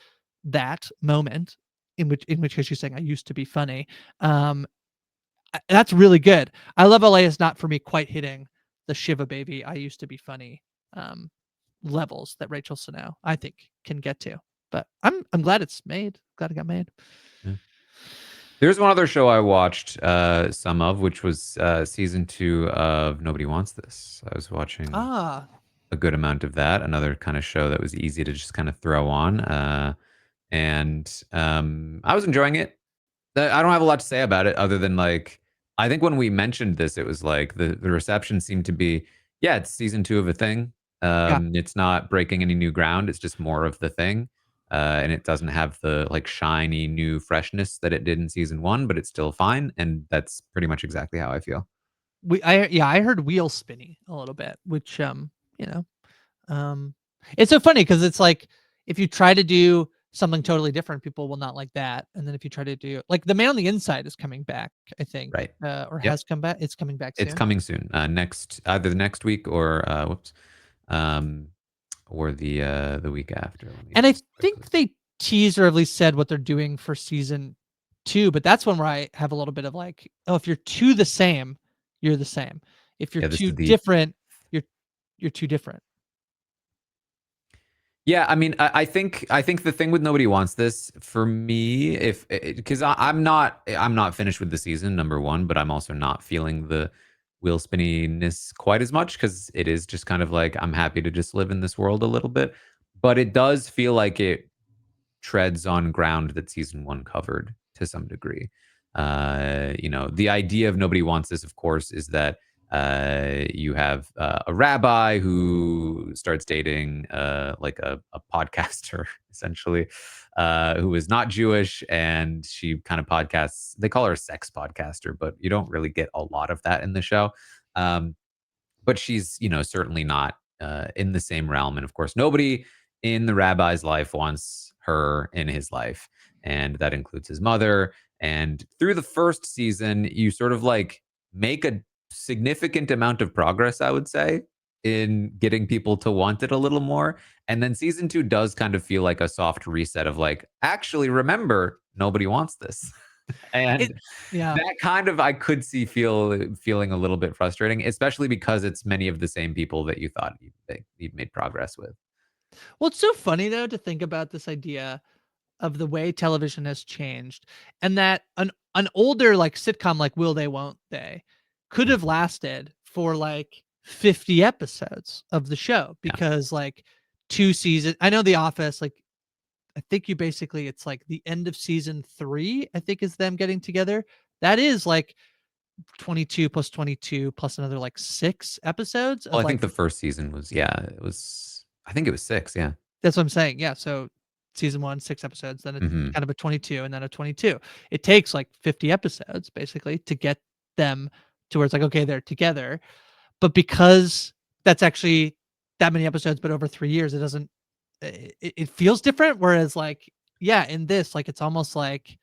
Speaker 2: that moment. In which case she's saying I used to be funny. Um, that's really good. I Love LA is not for me quite hitting the Shiva Baby I Used to Be Funny um, levels that Rachel Sennett I think can get to. But I'm glad it's made. Glad it got made.
Speaker 1: Yeah. There's one other show I watched, some of, which was, season 2 of Nobody Wants This. I was watching
Speaker 2: Ah,
Speaker 1: a good amount of that, another kinda show that was easy to just kinda throw on, and, I was enjoying it. I don't have a lot to say about it other than, like, I think when we mentioned this, it was like the reception seemed to be, "Yeah, it's season 2 of a thing."
Speaker 2: yeah.
Speaker 1: It's not breaking any new ground, it's just more of the thing, and it doesn't have the, like, shiny new freshness that it did in season 1, but it's still fine, and that's pretty much exactly how I feel.
Speaker 2: I heard wheel spinny a little bit, which you know, um it's so funny because it's like if you try to do something totally different, people will not like that. And then if you try to do like The Man on the Inside is coming back, I think,
Speaker 1: Right.
Speaker 2: or
Speaker 1: Yep.
Speaker 2: has come back. It's coming back
Speaker 1: It's
Speaker 2: soon.
Speaker 1: coming soon, next either the next week or, whoops, um, or the week after. Let me
Speaker 2: And I
Speaker 1: just quickly.
Speaker 2: think they teased or at least said what they're doing for season 2, but that's one where I have a little bit of like, oh, if you're two the same, you're the same. If you're
Speaker 1: Yeah, this
Speaker 2: too
Speaker 1: is the.
Speaker 2: different, you're you're too different.
Speaker 1: Yeah, I mean, I think the thing with Nobody Wants This for me, if because I'm not finished with the season number one, but I'm also not feeling the wheel spinniness quite as much because it is just kind of like I'm happy to just live in this world a little bit, but it does feel like it treads on ground that season one covered to some degree. The idea of Nobody Wants This, of course, is that you have a rabbi who starts dating like a podcaster, essentially, who is not Jewish, and she kind of podcasts. They call her a sex podcaster, but you don't really get a lot of that in the show. Um, but she's certainly not in the same realm, and of course nobody in the rabbi's life wants her in his life, and that includes his mother. And through the first season you sort of like make a significant amount of progress, I would say, in getting people to want it a little more. And then season 2 does kind of feel like a soft reset of like, actually, remember, nobody wants this.
Speaker 2: It
Speaker 1: And
Speaker 2: yeah.
Speaker 1: that kind of I could see feeling a little bit frustrating, especially because it's many of the same people that you thought you've made progress with.
Speaker 2: Well, it's so funny though to think about this idea of the way television has changed and that an older like sitcom like Will They Won't They could have lasted for like 50 episodes of the show,
Speaker 1: Yeah.
Speaker 2: because like 2 seasons. I know The Office, like I think you basically, it's like the end of season 3, I think, is them getting together. That is like 22 plus 22 plus another like 6 episodes
Speaker 1: Well,
Speaker 2: of
Speaker 1: I think
Speaker 2: like,
Speaker 1: the first season was, yeah, it was, I think it was 6, yeah.
Speaker 2: that's what I'm saying. Yeah. So season 1, 6 episodes, then it's
Speaker 1: Mhm.
Speaker 2: kind of a 22 and then a 22. It takes like 50 episodes basically to get them to where it's like, okay, they're together. But because that's actually that many episodes, but over 3 years, it doesn't, it feels different. Whereas like, yeah, in this, like, it's almost like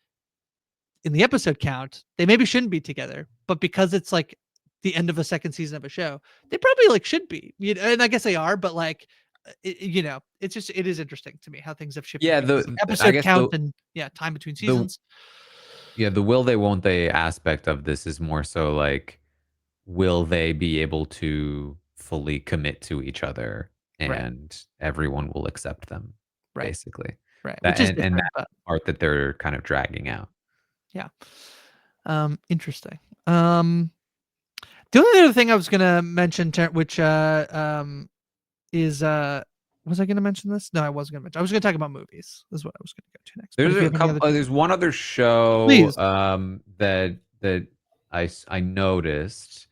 Speaker 2: in the episode count, they maybe shouldn't be together, but because it's like the end of a second season of a show, they probably like should be. And I guess they are, but like, it's just, it is interesting to me how things have shifted
Speaker 1: Yeah,
Speaker 2: because like
Speaker 1: I
Speaker 2: episode
Speaker 1: guess
Speaker 2: count and yeah, time between
Speaker 1: the
Speaker 2: seasons.
Speaker 1: yeah, the will they, won't they aspect of this is more so like, will they be able to fully commit to each other
Speaker 2: Right,
Speaker 1: and everyone will accept them,
Speaker 2: right,
Speaker 1: basically.
Speaker 2: right.
Speaker 1: That
Speaker 2: Which is
Speaker 1: and
Speaker 2: different,
Speaker 1: that
Speaker 2: but
Speaker 1: part that they're kind of dragging out.
Speaker 2: yeah. Interesting. The only other thing I was gonna mention, which is was I gonna mention this? No, I wasn't gonna mention. I was gonna talk about movies. Is what I was gonna go to next. But
Speaker 1: There's
Speaker 2: if you
Speaker 1: a
Speaker 2: have any
Speaker 1: couple
Speaker 2: other topics,
Speaker 1: there's one other show,
Speaker 2: please.
Speaker 1: that I noticed,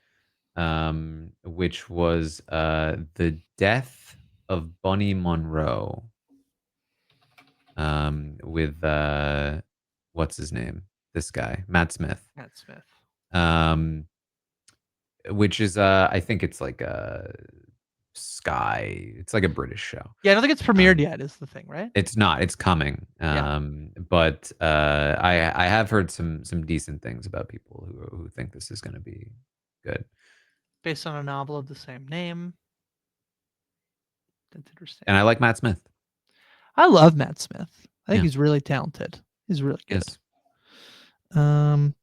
Speaker 1: which was, the death of Bunny Munro, with, what's his name? This guy, Matt Smith.
Speaker 2: Matt Smith.
Speaker 1: Um, which is, I think it's like a Sky, it's like a British show.
Speaker 2: Yeah, I don't think it's premiered
Speaker 1: Um,
Speaker 2: yet. Is the thing, right?
Speaker 1: it's not, it's coming.
Speaker 2: Yeah,
Speaker 1: But, I have heard some decent things about people who think this is gonna be good.
Speaker 2: based on a novel of the same name. That's interesting.
Speaker 1: And I like Matt Smith.
Speaker 2: I love Matt Smith. I think
Speaker 1: Yeah.
Speaker 2: he's really talented. He's really good.
Speaker 1: Yes.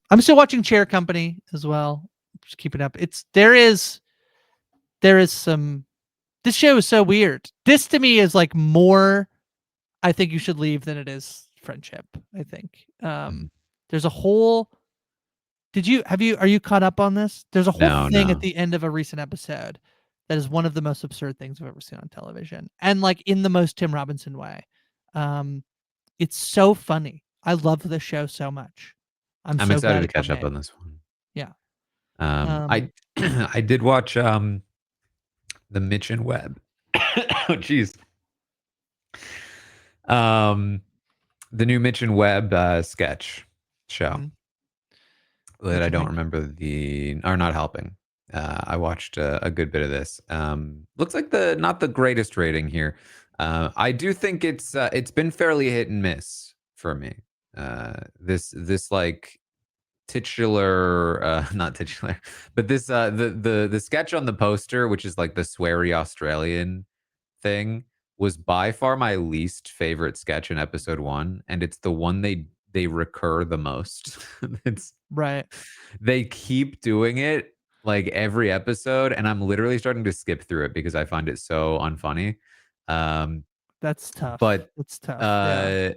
Speaker 2: I'm still watching Chair Company as well. Just keep it up. There is some. This show is so weird. This to me is like more, I think you should leave than it is friendship. I think.
Speaker 1: Mhm.
Speaker 2: There's a whole. Are you caught up on this? There's a whole
Speaker 1: No,
Speaker 2: thing at
Speaker 1: no.
Speaker 2: the end of a recent episode that is one of the most absurd things I've ever seen on television, and like in the most Tim Robinson way. Um, it's so funny. I love the show so much. I'm
Speaker 1: I'm
Speaker 2: so
Speaker 1: excited
Speaker 2: glad
Speaker 1: to
Speaker 2: it got
Speaker 1: catch up
Speaker 2: made.
Speaker 1: on this one.
Speaker 2: Yeah.
Speaker 1: I I did watch, the Mitch and Webb. Oh, jeez. Um, the new Mitch and Webb, sketch show
Speaker 2: Mhm.
Speaker 1: that
Speaker 2: What'd
Speaker 1: I
Speaker 2: you
Speaker 1: don't
Speaker 2: think?
Speaker 1: remember the are not helping. I watched a good bit of this. Looks like the not the greatest rating here. I do think it's been fairly hit and miss for me. This like titular, not titular, but this the sketch on the poster, which is like the sweary Australian thing, was by far my least favorite sketch in episode 1, and it's the one they recur the most. It's
Speaker 2: Right.
Speaker 1: they keep doing it like every episode, and I'm literally starting to skip through it because I find it so unfunny. Um,
Speaker 2: That's tough.
Speaker 1: but
Speaker 2: That's tough. Yeah.
Speaker 1: uh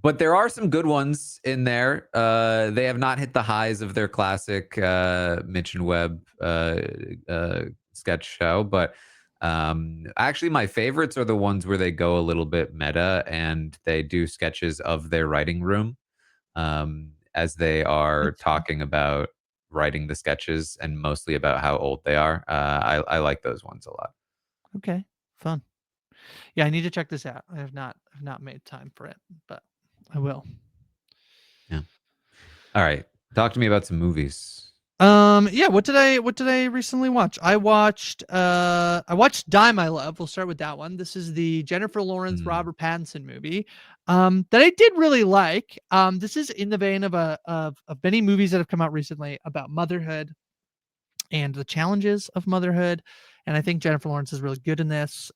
Speaker 1: but there are some good ones in there. They have not hit the highs of their classic Mitch and Webb sketch show, but actually, my favorites are the ones where they go a little bit meta and they do sketches of their writing room, as they are
Speaker 2: That's fun.
Speaker 1: talking about writing the sketches and mostly about how old they are. I like those ones a lot.
Speaker 2: Okay. Fun. Yeah, I need to check this out. I've not made time for it, but I will.
Speaker 1: Yeah. All right. Talk to me about some movies.
Speaker 2: Yeah, what did I recently watch? I watched Die My Love. We'll start with that one. This is the Jennifer Lawrence
Speaker 1: Mm.
Speaker 2: Robert Pattinson movie. That I did really like. This is in the vein of many movies that have come out recently about motherhood and the challenges of motherhood. And I think Jennifer Lawrence is really good in this.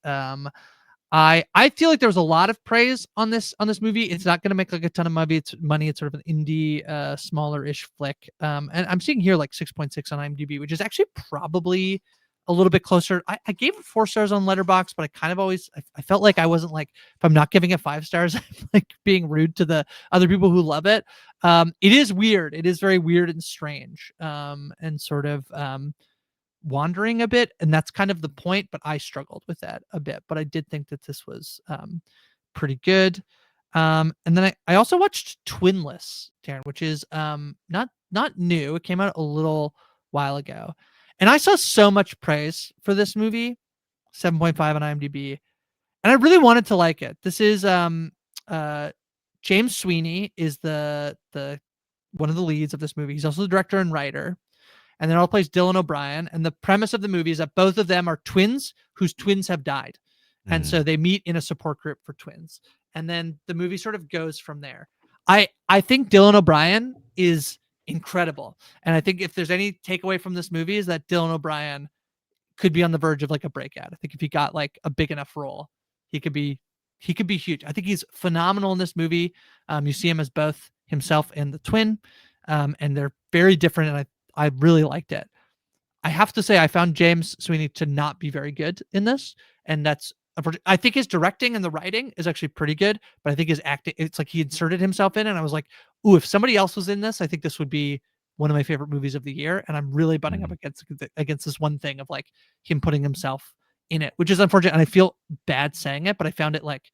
Speaker 2: I feel like there was a lot of praise on this movie. It's not going to make like a ton of money. It's sort of an indie, smaller ish flick. And I'm seeing here like 6.6 on IMDb, which is actually probably a little bit closer. I gave it 4 stars on Letterboxd, but I kind of always I felt like I wasn't like, if I'm not giving it 5 stars, I'm like being rude to the other people who love it. It is weird. It is very weird and strange, and sort of wandering a bit, and that's kind of the point. But I struggled with that a bit. But I did think that this was pretty good. And then I also watched Twinless, Taran, which is not new. It came out a little while ago. And I saw so much praise for this movie, 7.5 on IMDb, and I really wanted to like it. This is James Sweeney is the one of the leads of this movie. He's also the director and writer, and then all plays Dylan O'Brien. And the premise of the movie is that both of them are twins whose twins have died, and so they meet in a support group for twins. And then the movie sort of goes from there. I think Dylan O'Brien is incredible, and I think if there's any takeaway from this movie is that Dylan O'Brien could be on the verge of like a breakout. I think if he got like a big enough role, he could be huge. I think he's phenomenal in this movie. You see him as both himself and the twin, and they're very different, and I really liked it. I have to say I found James Sweeney to not be very good in this, and I think his directing and the writing is actually pretty good, but I think his acting, it's like he inserted himself in, and I was like, ooh, if somebody else was in this, I think this would be one of my favorite movies of the year. And I'm really butting up against this one thing of like him putting himself in it, which is unfortunate. And I feel bad saying it, but I found it like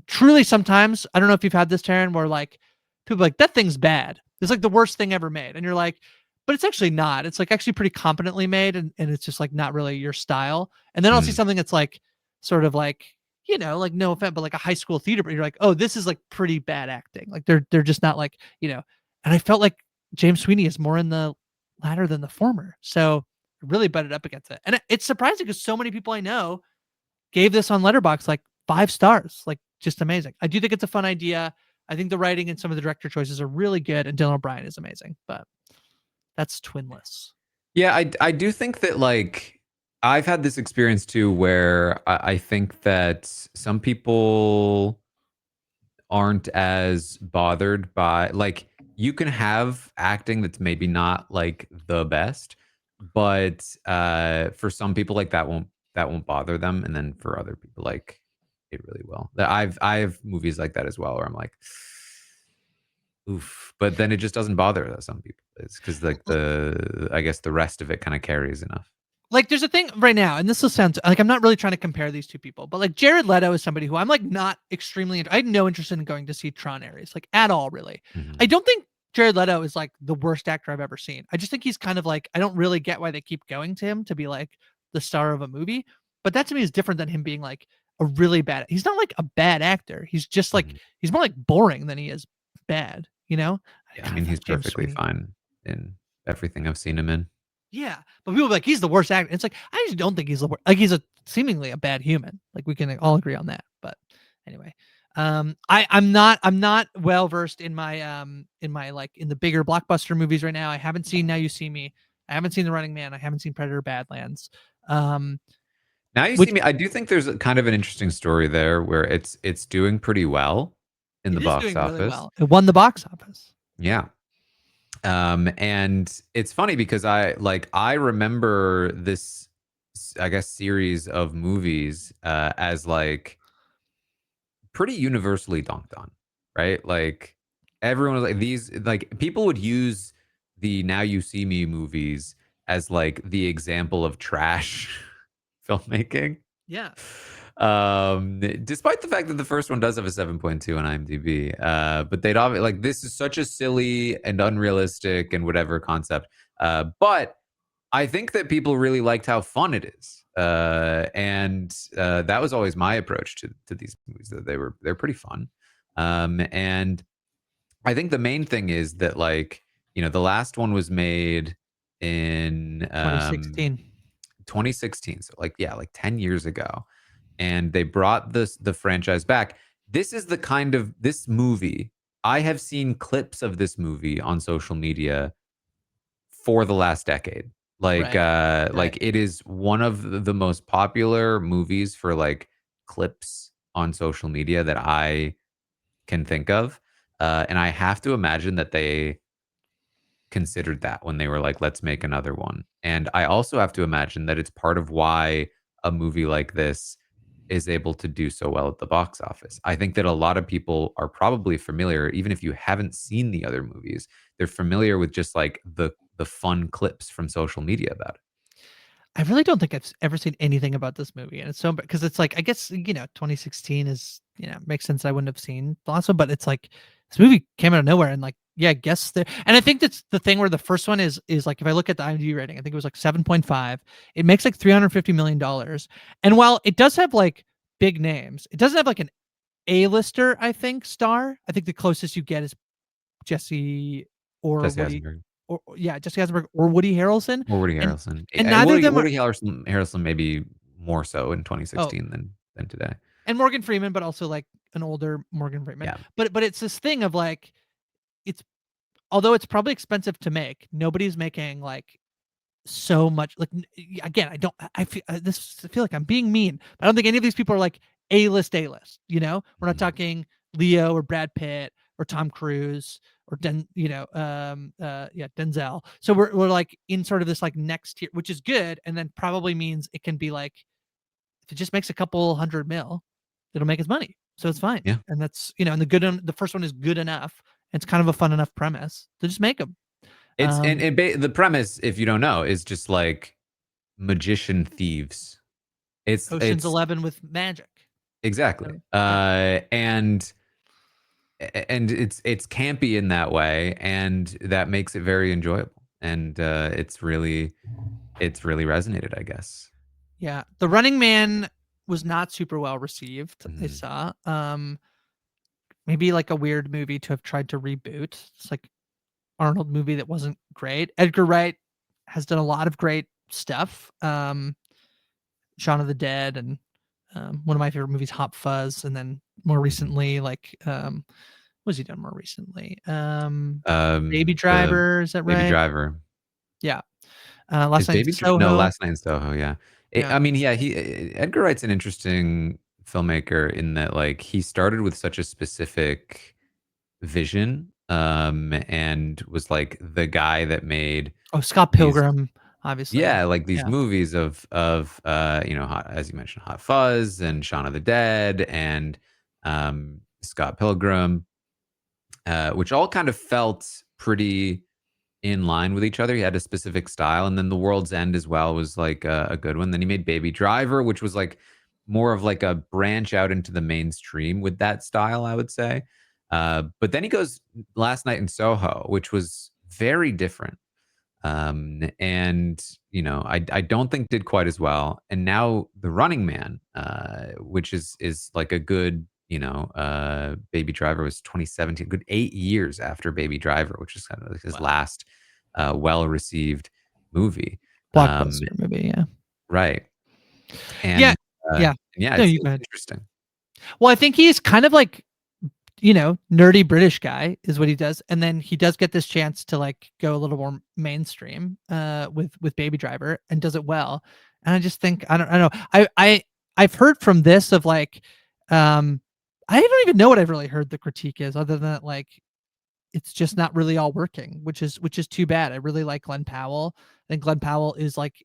Speaker 2: truly sometimes, I don't know if you've had this, Taran, where like people are like, that thing's bad. It's like the worst thing ever made. And you're like, but it's actually not. It's like actually pretty competently made, and it's just like not really your style. And then I'll see something that's like sort of like, like no offense, but like a high school theater, but you're like, oh, this is like pretty bad acting. Like they're just not like, and I felt like James Sweeney is more in the latter than the former. So I really butted up against it. And it's surprising because so many people I know gave this on Letterboxd like 5 stars, like just amazing. I do think it's a fun idea. I think the writing and some of the director choices are really good, and Dylan O'Brien is amazing, but that's Twinless.
Speaker 1: Yeah, I do think that like I've had this experience too where I think that some people aren't as bothered by like you can have acting that's maybe not like the best, but for some people like that won't bother them, and then for other people like it really will. I have movies like that as well where I'm like, oof, but then it just doesn't bother some people. It's because like I guess the rest of it kind of carries enough.
Speaker 2: Like there's a thing right now, and this will sound like I'm not really trying to compare these two people, but like Jared Leto is somebody who I'm like not extremely. I had no interest in going to see Tron Ares, like at all, really. I don't think Jared Leto is like the worst actor I've ever seen. I just think he's kind of like, I don't really get why they keep going to him to be like the star of a movie. But that to me is different than him being like a really bad. He's not like a bad actor. He's just like he's more like boring than he is bad.
Speaker 1: Yeah, I
Speaker 2: kinda
Speaker 1: mean he's
Speaker 2: thought James
Speaker 1: perfectly
Speaker 2: Sweeney.
Speaker 1: fine in everything I've seen him in.
Speaker 2: Yeah, but people are like, he's the worst actor. It's like, I just don't think he's the worst. Like, he's a seemingly a bad human. Like, we can all agree on that. But anyway, I'm not well versed in my like in the bigger blockbuster movies right now. I haven't seen Now You See Me. I haven't seen The Running Man. I haven't seen Predator: Badlands.
Speaker 1: Now You See
Speaker 2: Which
Speaker 1: Me, I do think there's kind of an interesting story there where it's doing pretty well in the
Speaker 2: it is
Speaker 1: box
Speaker 2: doing really
Speaker 1: office.
Speaker 2: well. It won the box office.
Speaker 1: Yeah. And it's funny because I remember this I guess series of movies as like pretty universally dunked on, right? Like everyone was like these like people would use the Now You See Me movies as like the example of trash filmmaking.
Speaker 2: Yeah.
Speaker 1: Despite the fact that the first one does have a 7.2 on IMDb, but they'd like this is such a silly and unrealistic and whatever concept. But I think that people really liked how fun it is. And that was always my approach to these movies, that they're pretty fun. And I think the main thing is that like, the last one was made in
Speaker 2: 2016.
Speaker 1: 2016. So like, yeah, like 10 years ago. And they brought the franchise back. This is the kind of this movie. I have seen clips of this movie on social media for the last decade. Like
Speaker 2: Right.
Speaker 1: like it is one of the most popular movies for like clips on social media that I can think of. And I have to imagine that they considered that when they were like, let's make another one. And I also have to imagine that it's part of why a movie like this is able to do so well at the box office. I think that a lot of people are probably familiar, even if you haven't seen the other movies, they're familiar with just like the fun clips from social media about it.
Speaker 2: I really don't think I've ever seen anything about this movie, and it's so because it's like I guess 2016 is makes sense. I wouldn't have seen the last one, but it's like this movie came out of nowhere, and like yeah, I guess there. And I think that's the thing where the first one is like if I look at the IMDb rating, I think it was like 7.5. It makes like $350 million, and while it does have like big names, it doesn't have like an A-lister. I think star. I think the closest you get is Jesse or
Speaker 1: Jesse
Speaker 2: Woody,
Speaker 1: Eisenberg
Speaker 2: or yeah, Jesse Eisenberg or Woody Harrelson,
Speaker 1: or Woody
Speaker 2: and
Speaker 1: Harrelson.
Speaker 2: neither of them are.
Speaker 1: Woody Harrelson maybe more so in
Speaker 2: Oh,
Speaker 1: 2016 than today.
Speaker 2: and Morgan Freeman, but also like an older Morgan Freeman.
Speaker 1: Yeah.
Speaker 2: But it's this thing of like it's although it's probably expensive to make, nobody's making like so much. Like again, I don't. I feel I feel like I'm being mean, but I don't think any of these people are like A-list. A-list. We're not
Speaker 1: Mhm.
Speaker 2: talking Leo or Brad Pitt or Tom Cruise or yeah, Denzel. So we're like in sort of this like next tier, which is good, and then probably means it can be like if it just makes a couple hundred mil, it'll make its money. So it's fine.
Speaker 1: Yeah.
Speaker 2: And that's, and the first one is good enough. It's kind of a fun enough premise to just make them.
Speaker 1: It's
Speaker 2: Um,
Speaker 1: the premise, if you don't know, is just like magician thieves.
Speaker 2: Ocean's
Speaker 1: It's
Speaker 2: 11 with magic.
Speaker 1: exactly.
Speaker 2: Yeah.
Speaker 1: And it's campy in that way, and that makes it very enjoyable. And it's really resonated, I guess.
Speaker 2: Yeah. The Running Man was not super well received, I
Speaker 1: Mhm.
Speaker 2: saw. Maybe like a weird movie to have tried to reboot. It's like Arnold movie that wasn't great. Edgar Wright has done a lot of great stuff. Shaun of the Dead and one of my favorite movies, Hot Fuzz, and then more recently, like what has he done more recently? Baby
Speaker 1: The
Speaker 2: Driver, is that
Speaker 1: Baby
Speaker 2: right?
Speaker 1: Driver.
Speaker 2: Yeah.
Speaker 1: Is
Speaker 2: Last Night in
Speaker 1: No,
Speaker 2: Soho.
Speaker 1: Last Night in Soho, yeah.
Speaker 2: Yeah.
Speaker 1: I mean, yeah, Edgar Wright's an interesting filmmaker in that, like, he started with such a specific vision, and was, like, the guy that made
Speaker 2: Oh, Scott
Speaker 1: these
Speaker 2: Pilgrim, obviously.
Speaker 1: yeah, like, these
Speaker 2: Yeah.
Speaker 1: movies Hot as you mentioned, Hot Fuzz and Shaun of the Dead and, Scott Pilgrim, which all kind of felt pretty in line with each other. He had a specific style, and then The World's End as well was like a good one. Then he made Baby Driver, which was like more of like a branch out into the mainstream with that style, I would say. But then he goes Last Night in Soho, which was very different. And I don't think did quite as well. And now The Running Man, which is like a good, Baby Driver was 2017, good 8 years after Baby Driver, which is kind of like his
Speaker 2: Wow.
Speaker 1: last well received movie. Um,
Speaker 2: Blockbuster movie, yeah.
Speaker 1: right.
Speaker 2: Yeah.
Speaker 1: And
Speaker 2: Yeah.
Speaker 1: yeah,
Speaker 2: No, you go
Speaker 1: it's
Speaker 2: ahead.
Speaker 1: interesting.
Speaker 2: Well, I think he's kind of like, nerdy British guy is what he does. And then he does get this chance to like go a little more mainstream with Baby Driver and does it well. And I just think I don't know. I've heard from this of like I don't even know what I've really heard the critique is other than that like it's just not really all working, which is too bad. I really like Glenn Powell. I think Glenn Powell is like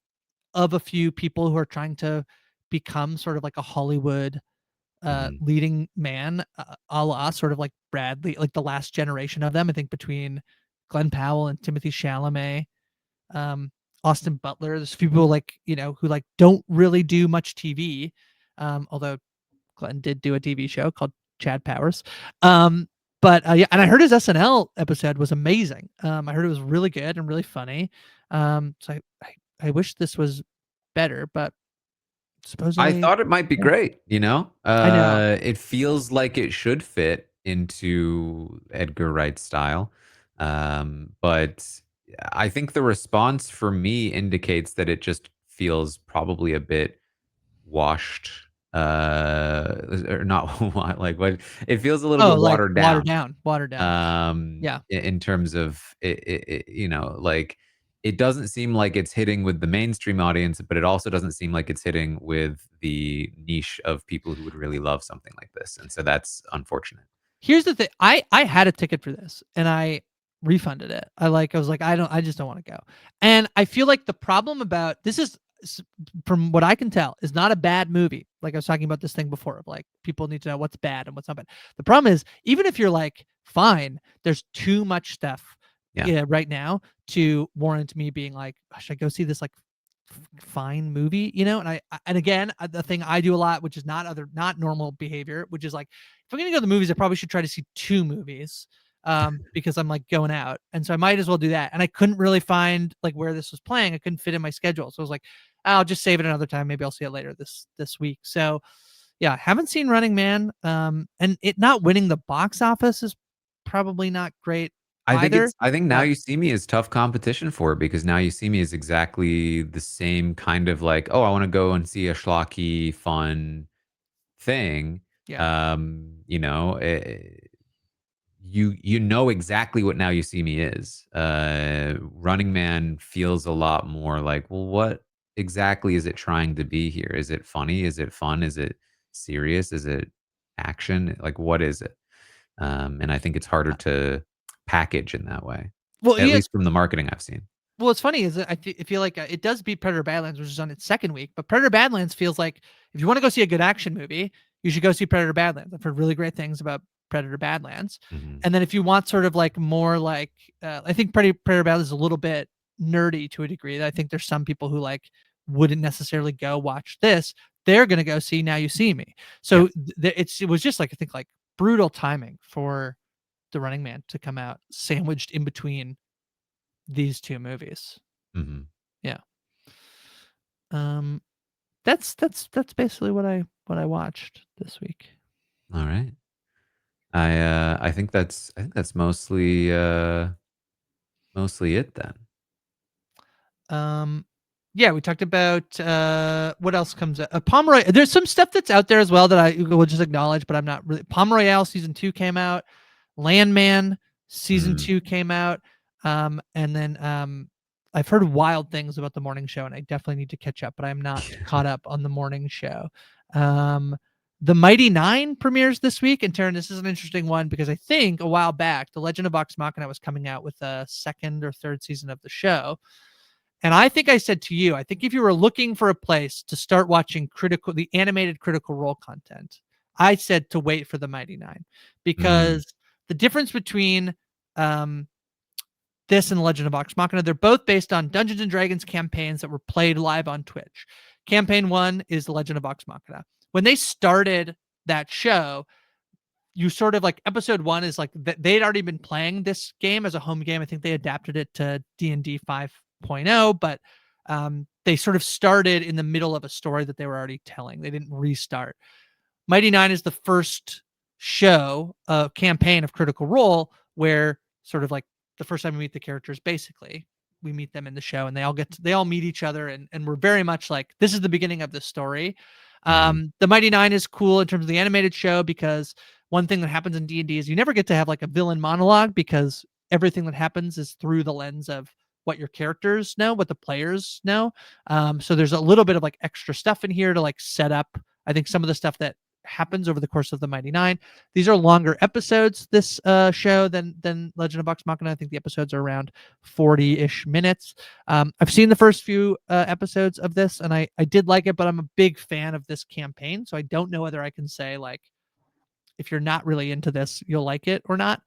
Speaker 2: of a few people who are trying to become sort of like a Hollywood
Speaker 1: Mhm.
Speaker 2: leading man, a la sort of like Bradley, like the last generation of them. I think between Glenn Powell and Timothy Chalamet, um, Austin Butler. There's a few people like who like don't really do much TV, although Glenn did do a TV show called Chad Powers. But yeah, and I heard his SNL episode was amazing. I heard it was really good and really funny. So I wish this was better, but
Speaker 1: I
Speaker 2: supposedly,
Speaker 1: thought it might be
Speaker 2: yeah,
Speaker 1: great,
Speaker 2: I know.
Speaker 1: It feels like it should fit into Edgar Wright's style. But I think the response for me indicates that it just feels probably a bit washed, or not like what it feels a little
Speaker 2: Oh,
Speaker 1: bit
Speaker 2: like
Speaker 1: watered down.
Speaker 2: watered down. Yeah.
Speaker 1: In terms of like it doesn't seem like it's hitting with the mainstream audience, but it also doesn't seem like it's hitting with the niche of people who would really love something like this. And so that's unfortunate.
Speaker 2: Here's the thing. I had a ticket for this, and refunded it. I was like, I just don't want to go. And I feel like the problem about this is, from what I can tell, is not a bad movie. Like I was talking about this thing before of like people need to know what's bad and what's not bad. The problem is, even if you're like fine, there's too much stuff,
Speaker 1: Yeah.
Speaker 2: yeah, right now to warrant me being like, should I go see this like fine movie, and again, the thing I do a lot, which is not normal behavior, which is like, if I'm gonna go to the movies, I probably should try to see two movies, because I'm like going out, and so I might as well do that. And I couldn't really find like where this was playing. I couldn't fit in my schedule, so I was like, I'll just save it another time. Maybe I'll see it later this week. So yeah, haven't seen Running Man, and it not winning the box office is probably not great either.
Speaker 1: I think Now
Speaker 2: But
Speaker 1: You See Me is tough competition for it because Now You See Me is exactly the same kind of like, "Oh, I wanna go and see a schlocky, fun thing."
Speaker 2: yeah,
Speaker 1: You know, you know exactly what Now You See Me is. Running Man feels a lot more like, well, what exactly is it trying to be here? Is it funny? Is it fun? Is it serious? Is it action? Like, what is it? And I think it's harder to package in that way,
Speaker 2: well,
Speaker 1: at
Speaker 2: yeah.
Speaker 1: least from the marketing I've seen.
Speaker 2: Well, what's funny is that I feel like it does beat Predator Badlands, which is on its second week. But Predator Badlands feels like, if you want to go see a good action movie, you should go see Predator Badlands. I've heard really great things about Predator Badlands.
Speaker 1: Mhm.
Speaker 2: And then if you want sort of like more like, I think Predator Badlands is a little bit nerdy to a degree. I think there's some people who like wouldn't necessarily go watch this. They're gonna go see Now You See Me.
Speaker 1: Yeah.
Speaker 2: So it was just like, I think like brutal timing for The Running Man to come out sandwiched in between these two movies.
Speaker 1: Mhm.
Speaker 2: Yeah. Um, that's basically what I watched this week.
Speaker 1: Alright. I think that's mostly it then.
Speaker 2: Um, yeah, we talked about what else comes out. Pomeroy. There's some stuff that's out there as well that I will just acknowledge, but I'm not really. Palm Royale season 2 came out. Landman season
Speaker 1: Mm.
Speaker 2: 2 came out. And then I've heard wild things about the morning show, and I definitely need to catch up, but I'm not caught up on the morning show. Um, the Mighty Nein premieres this week. And Taran, this is an interesting one because I think a while back, The Legend of Vox Machina was coming out with a second or third season of the show. And I think I said to you, I think if you were looking for a place to start watching the animated Critical Role content, I said to wait for the Mighty Nein,
Speaker 1: Mm.
Speaker 2: because the difference between um, this and Legend of Vox Machina, they're both based on Dungeons and Dragons campaigns that were played live on Twitch. Campaign 1 is The Legend of Vox Machina. When they started that show, you sort of like, episode 1 is like they'd already been playing this game as a home game. I think they adapted it to D&D 5.0, but they sort of started in the middle of a story that they were already telling. They didn't restart. Mighty Nein is the first show, campaign of Critical Role, where sort of like the first time we meet the characters, basically we meet them in the show, and they all meet each other, and we're very much like, this is the beginning of the story.
Speaker 1: Mhm.
Speaker 2: The Mighty Nein is cool in terms of the animated show, because one thing that happens in D&D is you never get to have like a villain monologue, because everything that happens is through the lens of what your characters know, what the players know. So there's a little bit of like extra stuff in here to like set up, I think, some of the stuff that happens over the course of the Mighty Nein. These are longer episodes, this show, than Legend of Vox Machina. I think the episodes are around 40-ish minutes. I've seen the first few episodes of this, and I did like it, but I'm a big fan of this campaign, so I don't know whether I can say like, if you're not really into this, you'll like it or not.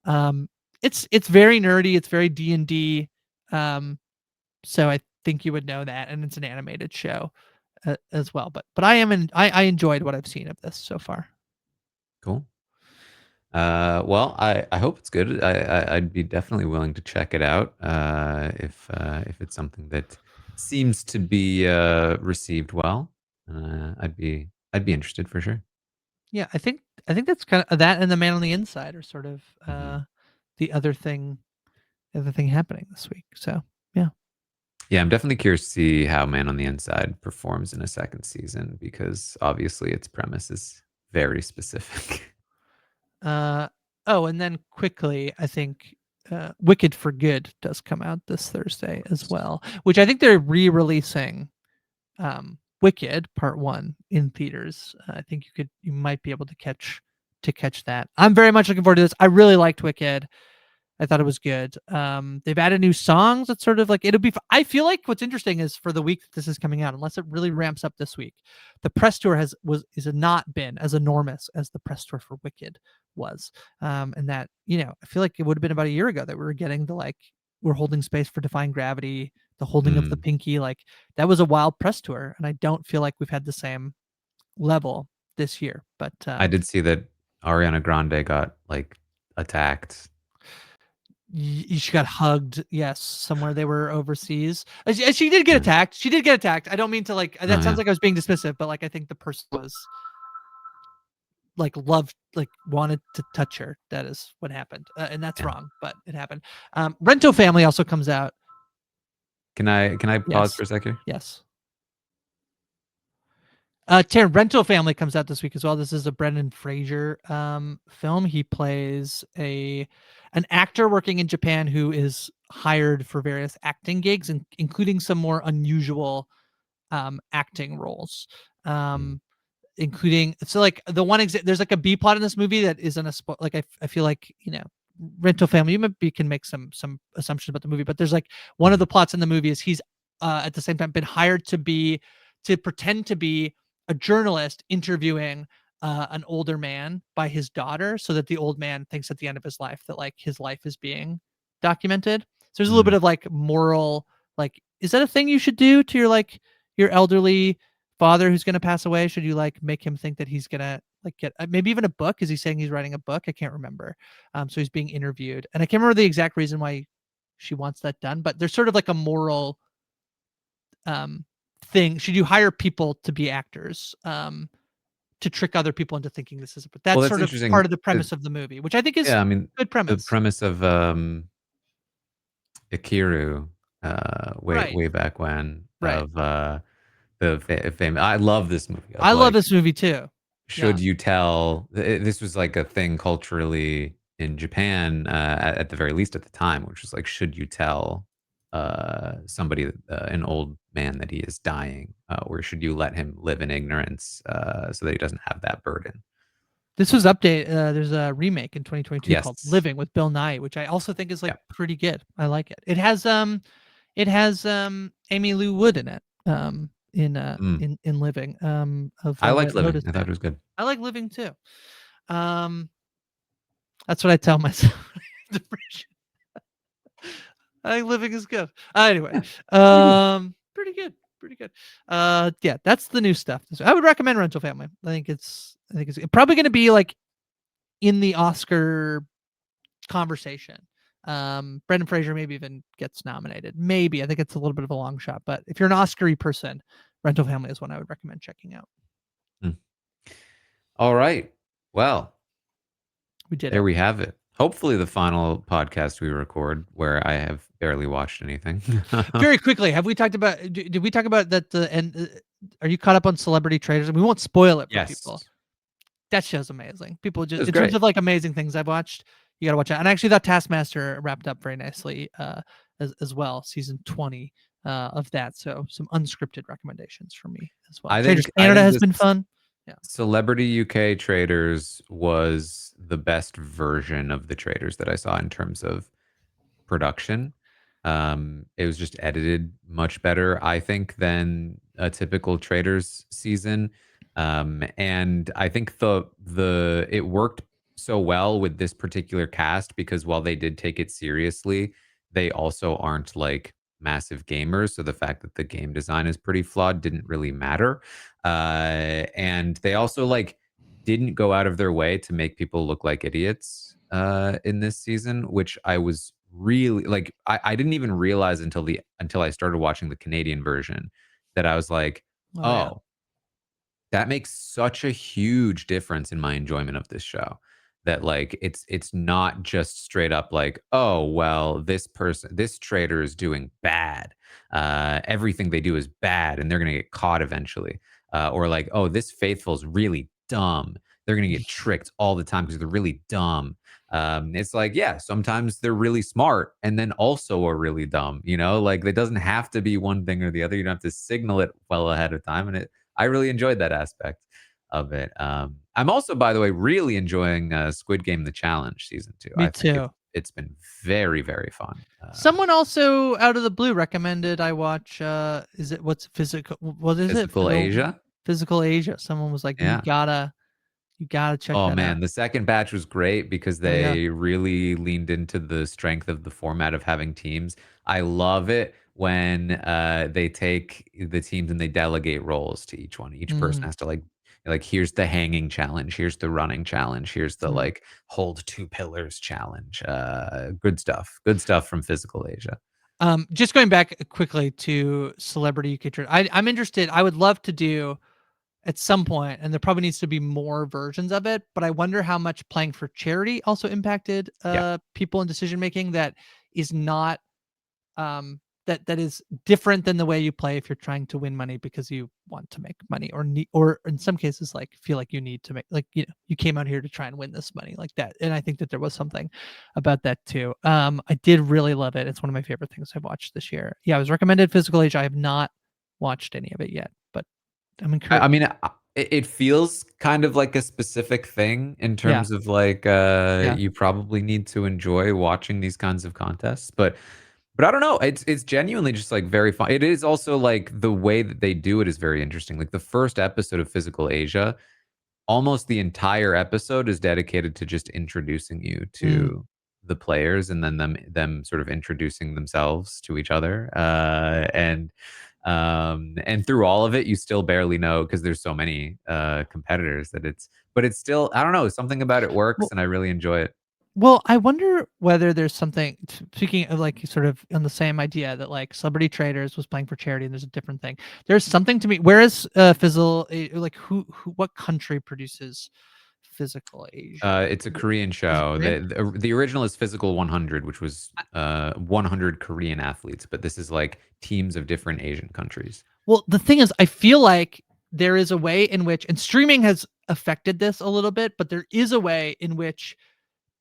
Speaker 2: Um, it's very nerdy, it's very D&D, so I think you would know that, and it's an animated show as well. But I enjoyed what I've seen of this so far.
Speaker 1: Cool. Well, I hope it's good. I'd be definitely willing to check it out, if it's something that seems to be, received well. I'd be interested for sure.
Speaker 2: Yeah, I think that's kind of that, and The Man on the Inside are sort of
Speaker 1: Mhm.
Speaker 2: the other thing happening this week. So yeah.
Speaker 1: Yeah, I'm definitely curious to see how Man on the Inside performs in a second season because obviously its premise is very specific.
Speaker 2: Uh oh, and then quickly, I think Wicked for Good does come out this Thursday as well, which I think they're re-releasing Wicked Part 1 in theaters. I think you might be able to catch that. I'm very much looking forward to this. I really liked Wicked. I thought it was good. They've added new songs. It's sort of like it'll be. I feel like what's interesting is for the week that this is coming out, unless it really ramps up this week, the press tour has not been as enormous as the press tour for Wicked was. And that I feel like it would have been about a year ago that we were getting the like we're holding space for Defying Gravity, the holding of the
Speaker 1: Mm.
Speaker 2: pinky. Like that was a wild press tour, and I don't feel like we've had the same level this year. But
Speaker 1: I did see that Ariana Grande got, like, attacked.
Speaker 2: she got hugged, yes, somewhere they were overseas. She did get
Speaker 1: Yeah.
Speaker 2: attacked. She did get attacked. I don't mean to like
Speaker 1: Oh,
Speaker 2: that sounds
Speaker 1: yeah.
Speaker 2: like I was being dismissive, but like I think the person was like loved, like wanted to touch her. That is what happened, and that's
Speaker 1: Yeah.
Speaker 2: wrong, but it happened. Rento Family also comes out.
Speaker 1: Can I pause
Speaker 2: Yes,
Speaker 1: for a second?
Speaker 2: yes. Rental Family comes out this week as well. This is a Brendan Fraser film. He plays an actor working in Japan who is hired for various acting gigs, including some more unusual acting roles.
Speaker 1: Mm.
Speaker 2: Including so like the one there's like a B plot in this movie that isn't like I feel like Rental Family, you maybe can make some assumptions about the movie, but there's like one of
Speaker 1: Mhm.
Speaker 2: the plots in the movie is he's at the same time been hired to pretend to be a journalist interviewing an older man by his daughter, so that the old man thinks at the end of his life that like his life is being documented. So there's a little bit
Speaker 1: Mm.
Speaker 2: of like moral, like, is that a thing you should do to your elderly father who's going to pass away? Should you like make him think that he's going to like get maybe even a book? Is he saying he's writing a book? I can't remember. So he's being interviewed, and I can't remember the exact reason why she wants that done, but there's sort of like a moral um thing. Should you hire people to be actors to trick other people into thinking this is but
Speaker 1: Well,
Speaker 2: that's
Speaker 1: that's
Speaker 2: sort of part
Speaker 1: interesting.
Speaker 2: of the premise of the movie, which I think is
Speaker 1: Yeah, I mean,
Speaker 2: good
Speaker 1: the
Speaker 2: premise.
Speaker 1: premise of, Ikiru, way
Speaker 2: Right,
Speaker 1: way back when
Speaker 2: right.
Speaker 1: of, the fame. I love this movie of,
Speaker 2: I love
Speaker 1: like,
Speaker 2: this movie too. Yeah.
Speaker 1: should you tell this was, like, a thing culturally in Japan, at the very least at the time, which was, like, should you tell, somebody, an old man that he is dying, or should you let him live in ignorance, so that he doesn't have that burden?
Speaker 2: This was there's a remake in 2022 called
Speaker 1: Yes.
Speaker 2: Living with Bill Nye, which I also think is like
Speaker 1: Yeah.
Speaker 2: pretty good. I like it. It has Amy Lou Wood in it.
Speaker 1: Mm.
Speaker 2: In Living of
Speaker 1: I liked Living.
Speaker 2: Notice
Speaker 1: I thought it
Speaker 2: Pam.
Speaker 1: was good.
Speaker 2: I like Living too. Um that's what I tell myself. Depression. I think Living is good. Anyway,
Speaker 1: Yeah. Pretty good.
Speaker 2: pretty good. Pretty good. Yeah, that's the new stuff. I would recommend Rental Family. I think it's probably going to be like in the Oscar conversation. Brendan Fraser maybe even gets nominated. Maybe. I think it's a little bit of a long shot, but if you're an Oscar-y person, Rental Family is one I would recommend checking out.
Speaker 1: Mm. All right. Well,
Speaker 2: We did
Speaker 1: there
Speaker 2: it.
Speaker 1: we have it. Hopefully, the final podcast we record, where I have barely watched anything.
Speaker 2: Very quickly, have we talked about did we talk about that are you caught up on Celebrity Traders? And we won't spoil it for people.
Speaker 1: Yes.
Speaker 2: That show's amazing. People
Speaker 1: It
Speaker 2: just
Speaker 1: was
Speaker 2: in terms
Speaker 1: great.
Speaker 2: of like amazing things I've watched, you gotta watch it. And I actually thought Taskmaster wrapped up very nicely as well. Season 20 of that. So some unscripted recommendations for me as well.
Speaker 1: I
Speaker 2: Traders
Speaker 1: think I
Speaker 2: Canada
Speaker 1: think
Speaker 2: has
Speaker 1: this
Speaker 2: been fun. Yeah.
Speaker 1: Celebrity UK Traders was the best version of the Traders that I saw in terms of production. It was just edited much better, I think, than a typical Traders season. And I think the it worked so well with this particular cast because while they did take it seriously, they also aren't like massive gamers. So the fact that the game design is pretty flawed didn't really matter. And they also like didn't go out of their way to make people look like idiots in this season, which I was really like. I didn't even realize until I started watching the Canadian version that I was like,
Speaker 2: Oh yeah.
Speaker 1: oh, that makes such a huge difference in my enjoyment of this show. That like it's not just straight up like, oh well, this trader is doing bad. Everything they do is bad, and they're gonna get caught eventually. Or like, oh, this faithful's really dumb. They're gonna get tricked all the time because they're really dumb. It's like, yeah, sometimes they're really smart and then also are really dumb. Like it doesn't have to be one thing or the other. You don't have to signal it well ahead of time, and I really enjoyed that aspect of it. I'm also, by the way, really enjoying Squid Game: The Challenge season 2.
Speaker 2: Me
Speaker 1: I think it's
Speaker 2: too.
Speaker 1: it's been very, very fun.
Speaker 2: Someone also out of the blue recommended I watch, is it what's physical? What is it?
Speaker 1: Physical Asia?
Speaker 2: Physical Asia. Someone was like,
Speaker 1: Yeah.
Speaker 2: you gotta check
Speaker 1: Oh
Speaker 2: that out.
Speaker 1: man, the second batch was great because
Speaker 2: Oh yeah.
Speaker 1: they really leaned into the strength of the format of having teams. I love it when they take the teams and they delegate roles to each one. Each person
Speaker 2: Mm,
Speaker 1: has to like here's the hanging challenge, here's the running challenge, here's the
Speaker 2: mm.
Speaker 1: like hold two pillars challenge. Good stuff. Good stuff from Physical Asia.
Speaker 2: Just going back quickly to celebrity UK trade. I'm interested. I would love to do at some point, and there probably needs to be more versions of it. But I wonder how much playing for charity also impacted
Speaker 1: Yeah.
Speaker 2: people in decision making. That is not that is different than the way you play if you're trying to win money because you want to make money or need, or in some cases like feel like you need to make, like, you came out here to try and win this money like that. And I think that there was something about that too. I did really love it. It's one of my favorite things I've watched this year. Yeah, I was recommended Physical Age. I have not watched any of it yet, but I'm
Speaker 1: I
Speaker 2: encouraged.
Speaker 1: mean, it feels kind of like a specific thing in
Speaker 2: Yeah,
Speaker 1: terms of like
Speaker 2: yeah.
Speaker 1: you probably need to enjoy watching these kinds of contests, but I don't know. It's genuinely just like very fun. It is also like the way that they do it is very interesting. Like the first episode of Physical Asia, almost the entire episode is dedicated to just introducing you
Speaker 2: Mm.
Speaker 1: to the players and then them sort of introducing themselves to each other. And through all of it, you still barely know because there's so many competitors that but it's still, I don't know, something about it works
Speaker 2: Well,
Speaker 1: and I really enjoy it.
Speaker 2: I wonder whether there's something speaking of like sort of on the same idea that like Celebrity Traders was playing for charity and there's a different thing. There's something to me. Whereas Fizzle, like what country produces Physical Asia?
Speaker 1: It's a Korean
Speaker 2: Is it
Speaker 1: show.
Speaker 2: Korean?
Speaker 1: The original is Physical 100, which was 100 Korean athletes, but this is like teams of different Asian countries.
Speaker 2: Well, the thing is, I feel like there is a way in which, and streaming has affected this a little bit, but there is a way in which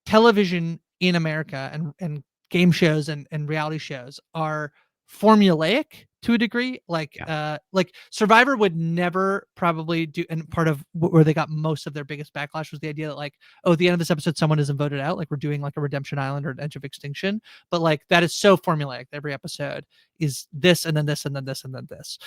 Speaker 2: television in America and game shows and reality shows are formulaic to a degree.
Speaker 1: Yeah.
Speaker 2: Like Survivor would never probably do, and part of where they got most of their biggest backlash was the idea that like, oh, at the end of this episode, someone isn't voted out. Like we're doing like a Redemption Island or an Edge of Extinction, but like that is so formulaic. Every episode is this and then this and then this and then this.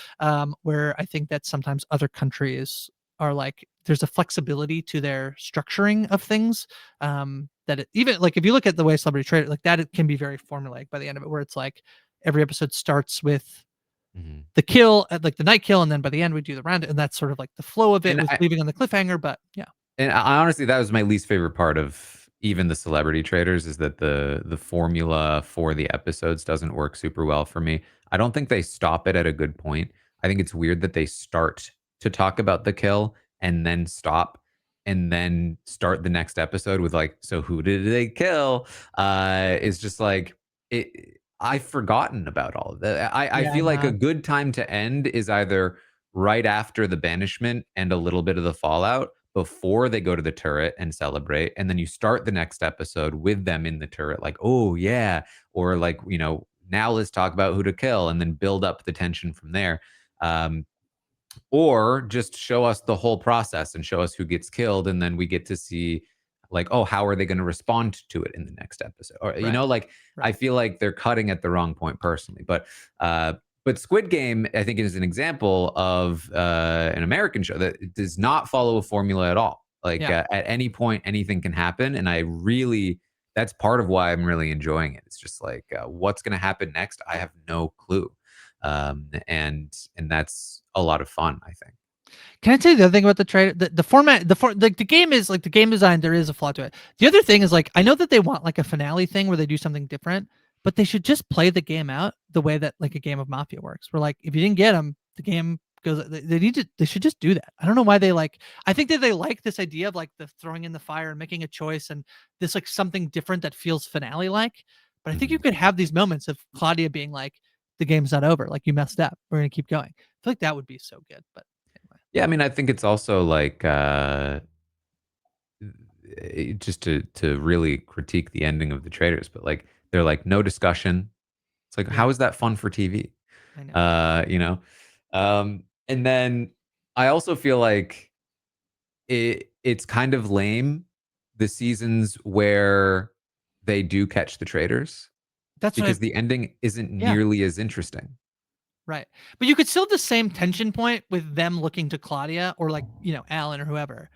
Speaker 2: Where I think that sometimes other countries are like there's a flexibility to their structuring of things, that even like if you look at the way Celebrity Trader like that, it can be very formulaic by the end of it, where it's like every episode starts with
Speaker 1: Mhm.
Speaker 2: the kill at like the night kill, and then by the end we do the round, and that's sort of like the flow of it
Speaker 1: And
Speaker 2: with
Speaker 1: I
Speaker 2: leaving on the cliffhanger. But yeah,
Speaker 1: And I honestly, that was my least favorite part of even the Celebrity Traders is that the formula for the episodes doesn't work super well for me. I don't think they stop it at a good point. I think it's weird that they start to talk about the kill and then stop and then start the next episode with like, so who did they kill? It's just like I've forgotten about all of that. I
Speaker 2: yeah,
Speaker 1: feel like a
Speaker 2: no,
Speaker 1: good time to end is either right after the banishment and a little bit of the fallout before they go to the turret and celebrate. And then you start the next episode with them in the turret, like, oh, yeah. Or like, now let's talk about who to kill and then build up the tension from there. Um, or just show us the whole process and show us who gets killed. And then we get to see, like, oh, how are they going to respond to it in the next episode? Or,
Speaker 2: right,
Speaker 1: like, I
Speaker 2: right,
Speaker 1: feel like they're cutting at the wrong point personally. But Squid Game, I think, is an example of an American show that does not follow a formula at all. Like
Speaker 2: yeah.
Speaker 1: at any point, anything can happen, and that's part of why I'm really enjoying it. It's just like what's going to happen next. I have no clue, and that's a lot of fun. I think.
Speaker 2: Can I tell you the other thing about the trailer? The format, like the game is like the game design. There is a flaw to it. The other thing is like I know that they want like a finale thing where they do something different, but they should just play the game out the way that like a game of Mafia works. Where like if you didn't get them, the game goes. They need to. They should just do that. I don't know why they like. I think that they like this idea of like the throwing in the fire and making a choice and this like something different that feels finale like. But I think you
Speaker 1: Mhm.
Speaker 2: could have these moments of Claudia being like, "The game's not over. Like you messed up. We're gonna keep going." I feel like that would be so good. But anyway.
Speaker 1: Yeah, I mean, I think it's also like just to really critique the ending of the traders, but like they're like no discussion. It's like
Speaker 2: Yeah,
Speaker 1: how is that fun for TV?
Speaker 2: I know.
Speaker 1: Uh, you know, and then I also feel like it's kind of lame the seasons where they do catch the traitors
Speaker 2: That's what I
Speaker 1: because the ending isn't
Speaker 2: yeah.
Speaker 1: nearly as interesting.
Speaker 2: Right. But you could still have the same tension point with them looking to Claudia or like, Alan or whoever.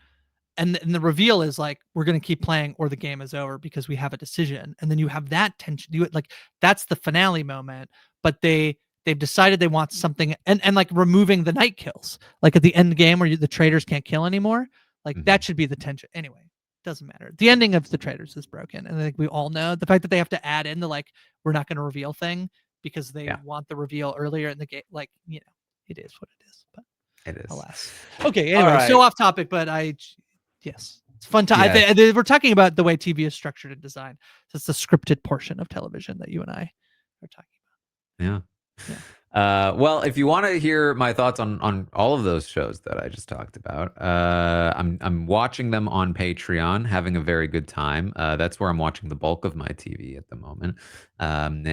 Speaker 2: And the reveal is like, we're gonna keep playing or the game is over because we have a decision. And then you have that tension. You like that's the finale moment, but they've decided they want something and like removing the night kills. Like at the end game where the traders can't kill anymore. Like that
Speaker 1: Mhm.
Speaker 2: should be the tension. Anyway, doesn't matter. The ending of the traders is broken. And I think we all know the fact that they have to add in the like, we're not gonna reveal thing because they
Speaker 1: Yeah,
Speaker 2: want the reveal earlier in the game. Like, it is what it is. But
Speaker 1: it is.
Speaker 2: alas. Okay.
Speaker 1: All
Speaker 2: Anyway, so
Speaker 1: right.
Speaker 2: off topic, but yes, it's fun.
Speaker 1: Yes.
Speaker 2: We're talking about the way TV is structured and designed. So it's the scripted portion of television that you and I are talking
Speaker 1: Yeah.
Speaker 2: about. Yeah.
Speaker 1: Well, if you want to hear my thoughts on all of those shows that I just talked about, I'm watching them on Patreon, having a very good time. That's where I'm watching the bulk of my TV at the moment, and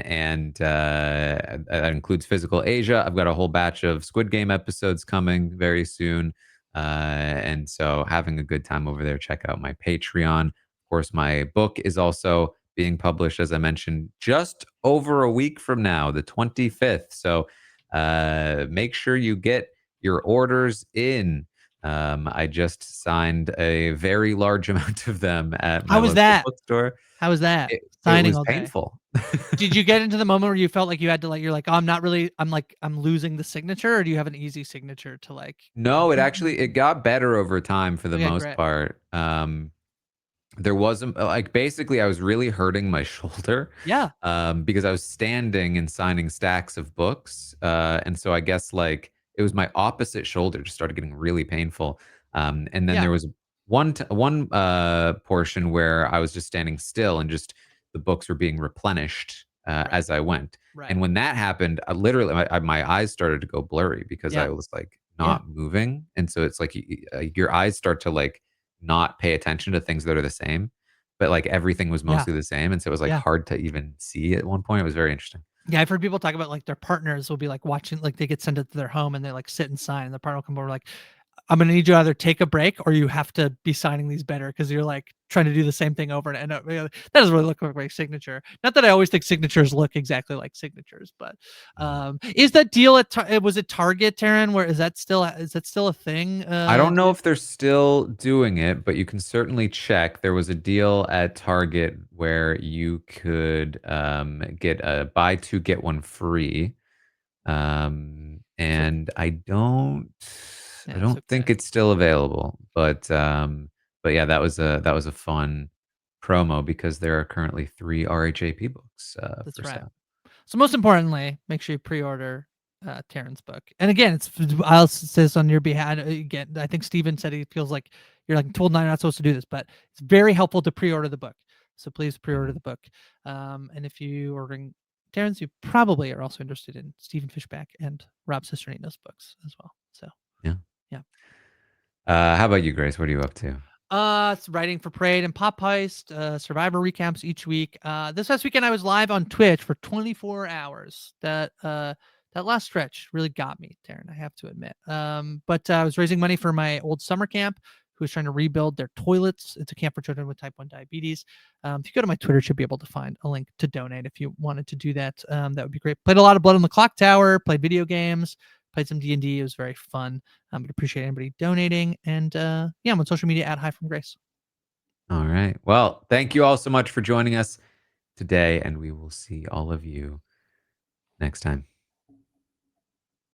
Speaker 1: that includes Physical Asia. I've got a whole batch of Squid Game episodes coming very soon, and so having a good time over there. Check out my Patreon. Of course, my book is also being published, as I mentioned, just over a week from now, the 25th. So make sure you get your orders in. I just signed a very large amount of them at my
Speaker 2: How was
Speaker 1: local
Speaker 2: that?
Speaker 1: bookstore.
Speaker 2: How was that?
Speaker 1: It
Speaker 2: Signing
Speaker 1: was
Speaker 2: all day.
Speaker 1: painful.
Speaker 2: Did you get into the moment where you felt like you had to like you're like, oh, I'm not really I'm losing the signature, or do you have an easy signature to like
Speaker 1: No, it got better over time for the
Speaker 2: okay,
Speaker 1: most
Speaker 2: great.
Speaker 1: part. There wasn't like basically I was really hurting my shoulder
Speaker 2: Yeah.
Speaker 1: because I was standing and signing stacks of books. And so I guess like it was my opposite shoulder just started getting really painful. And then
Speaker 2: Yeah.
Speaker 1: there was one portion where I was just standing still and just the books were being replenished
Speaker 2: Right.
Speaker 1: as I went.
Speaker 2: Right.
Speaker 1: And when that happened, I literally my eyes started to go blurry because I
Speaker 2: Yeah.
Speaker 1: was like
Speaker 2: Yeah.
Speaker 1: not moving. And so it's like your eyes start to like not pay attention to things that are the same, but, like, everything was
Speaker 2: Yeah.
Speaker 1: mostly the same, and so it was, like,
Speaker 2: Yeah.
Speaker 1: hard to even see at one point. It was very interesting.
Speaker 2: Yeah, I've heard people talk about like their partners will be like watching, like they get sent it to their home and they like sit and sign, and the partner will come over like, I'm gonna need you to either take a break or you have to be signing these better because you're like trying to do the same thing over and end up. That doesn't really look like my signature. Not that I always think signatures look exactly like signatures, but
Speaker 1: Mhm.
Speaker 2: is that deal at was it Target, Taran? Where is that still a thing?
Speaker 1: I don't know
Speaker 2: Too?
Speaker 1: if they're still doing it, but you can certainly check. There was a deal at Target where you could, get a buy 2, get 1 free,
Speaker 2: So
Speaker 1: and I
Speaker 2: yeah, it's
Speaker 1: don't think
Speaker 2: okay.
Speaker 1: it's still available, but yeah, that was a fun promo because there are currently 3 RHAP books,
Speaker 2: That's
Speaker 1: for
Speaker 2: right.
Speaker 1: sale.
Speaker 2: So most importantly, make sure you pre-order Taryn's book. And again, I'll say this on your behalf. Again, I think Steven said he feels like you're like told now you're not supposed to do this, but it's very helpful to pre-order the book. So please pre-order
Speaker 1: Mhm.
Speaker 2: the book. And if you ordering Terrence, you probably are also interested in Stephen Fishback and Rob Cisternino's books as well. So
Speaker 1: Yeah.
Speaker 2: yeah.
Speaker 1: How about you, Grace? What are you up to?
Speaker 2: It's writing for Parade and Pop Heist, Survivor recaps each week. This past weekend I was live on Twitch for 24 hours. That last stretch really got me, Darren, I have to admit. But I was raising money for my old summer camp who was trying to rebuild their toilets. It's a camp for children with type 1 diabetes. If you go to my Twitter, you should be able to find a link to donate if you wanted to do that. That would be great. Played a lot of Blood on the Clock Tower, played video games, played some D&D. It was very fun. But appreciate anybody donating. And yeah, I'm on social media at Hi from Grace.
Speaker 1: All right. Well, thank you all so much for joining us today, and we will see all of you next time.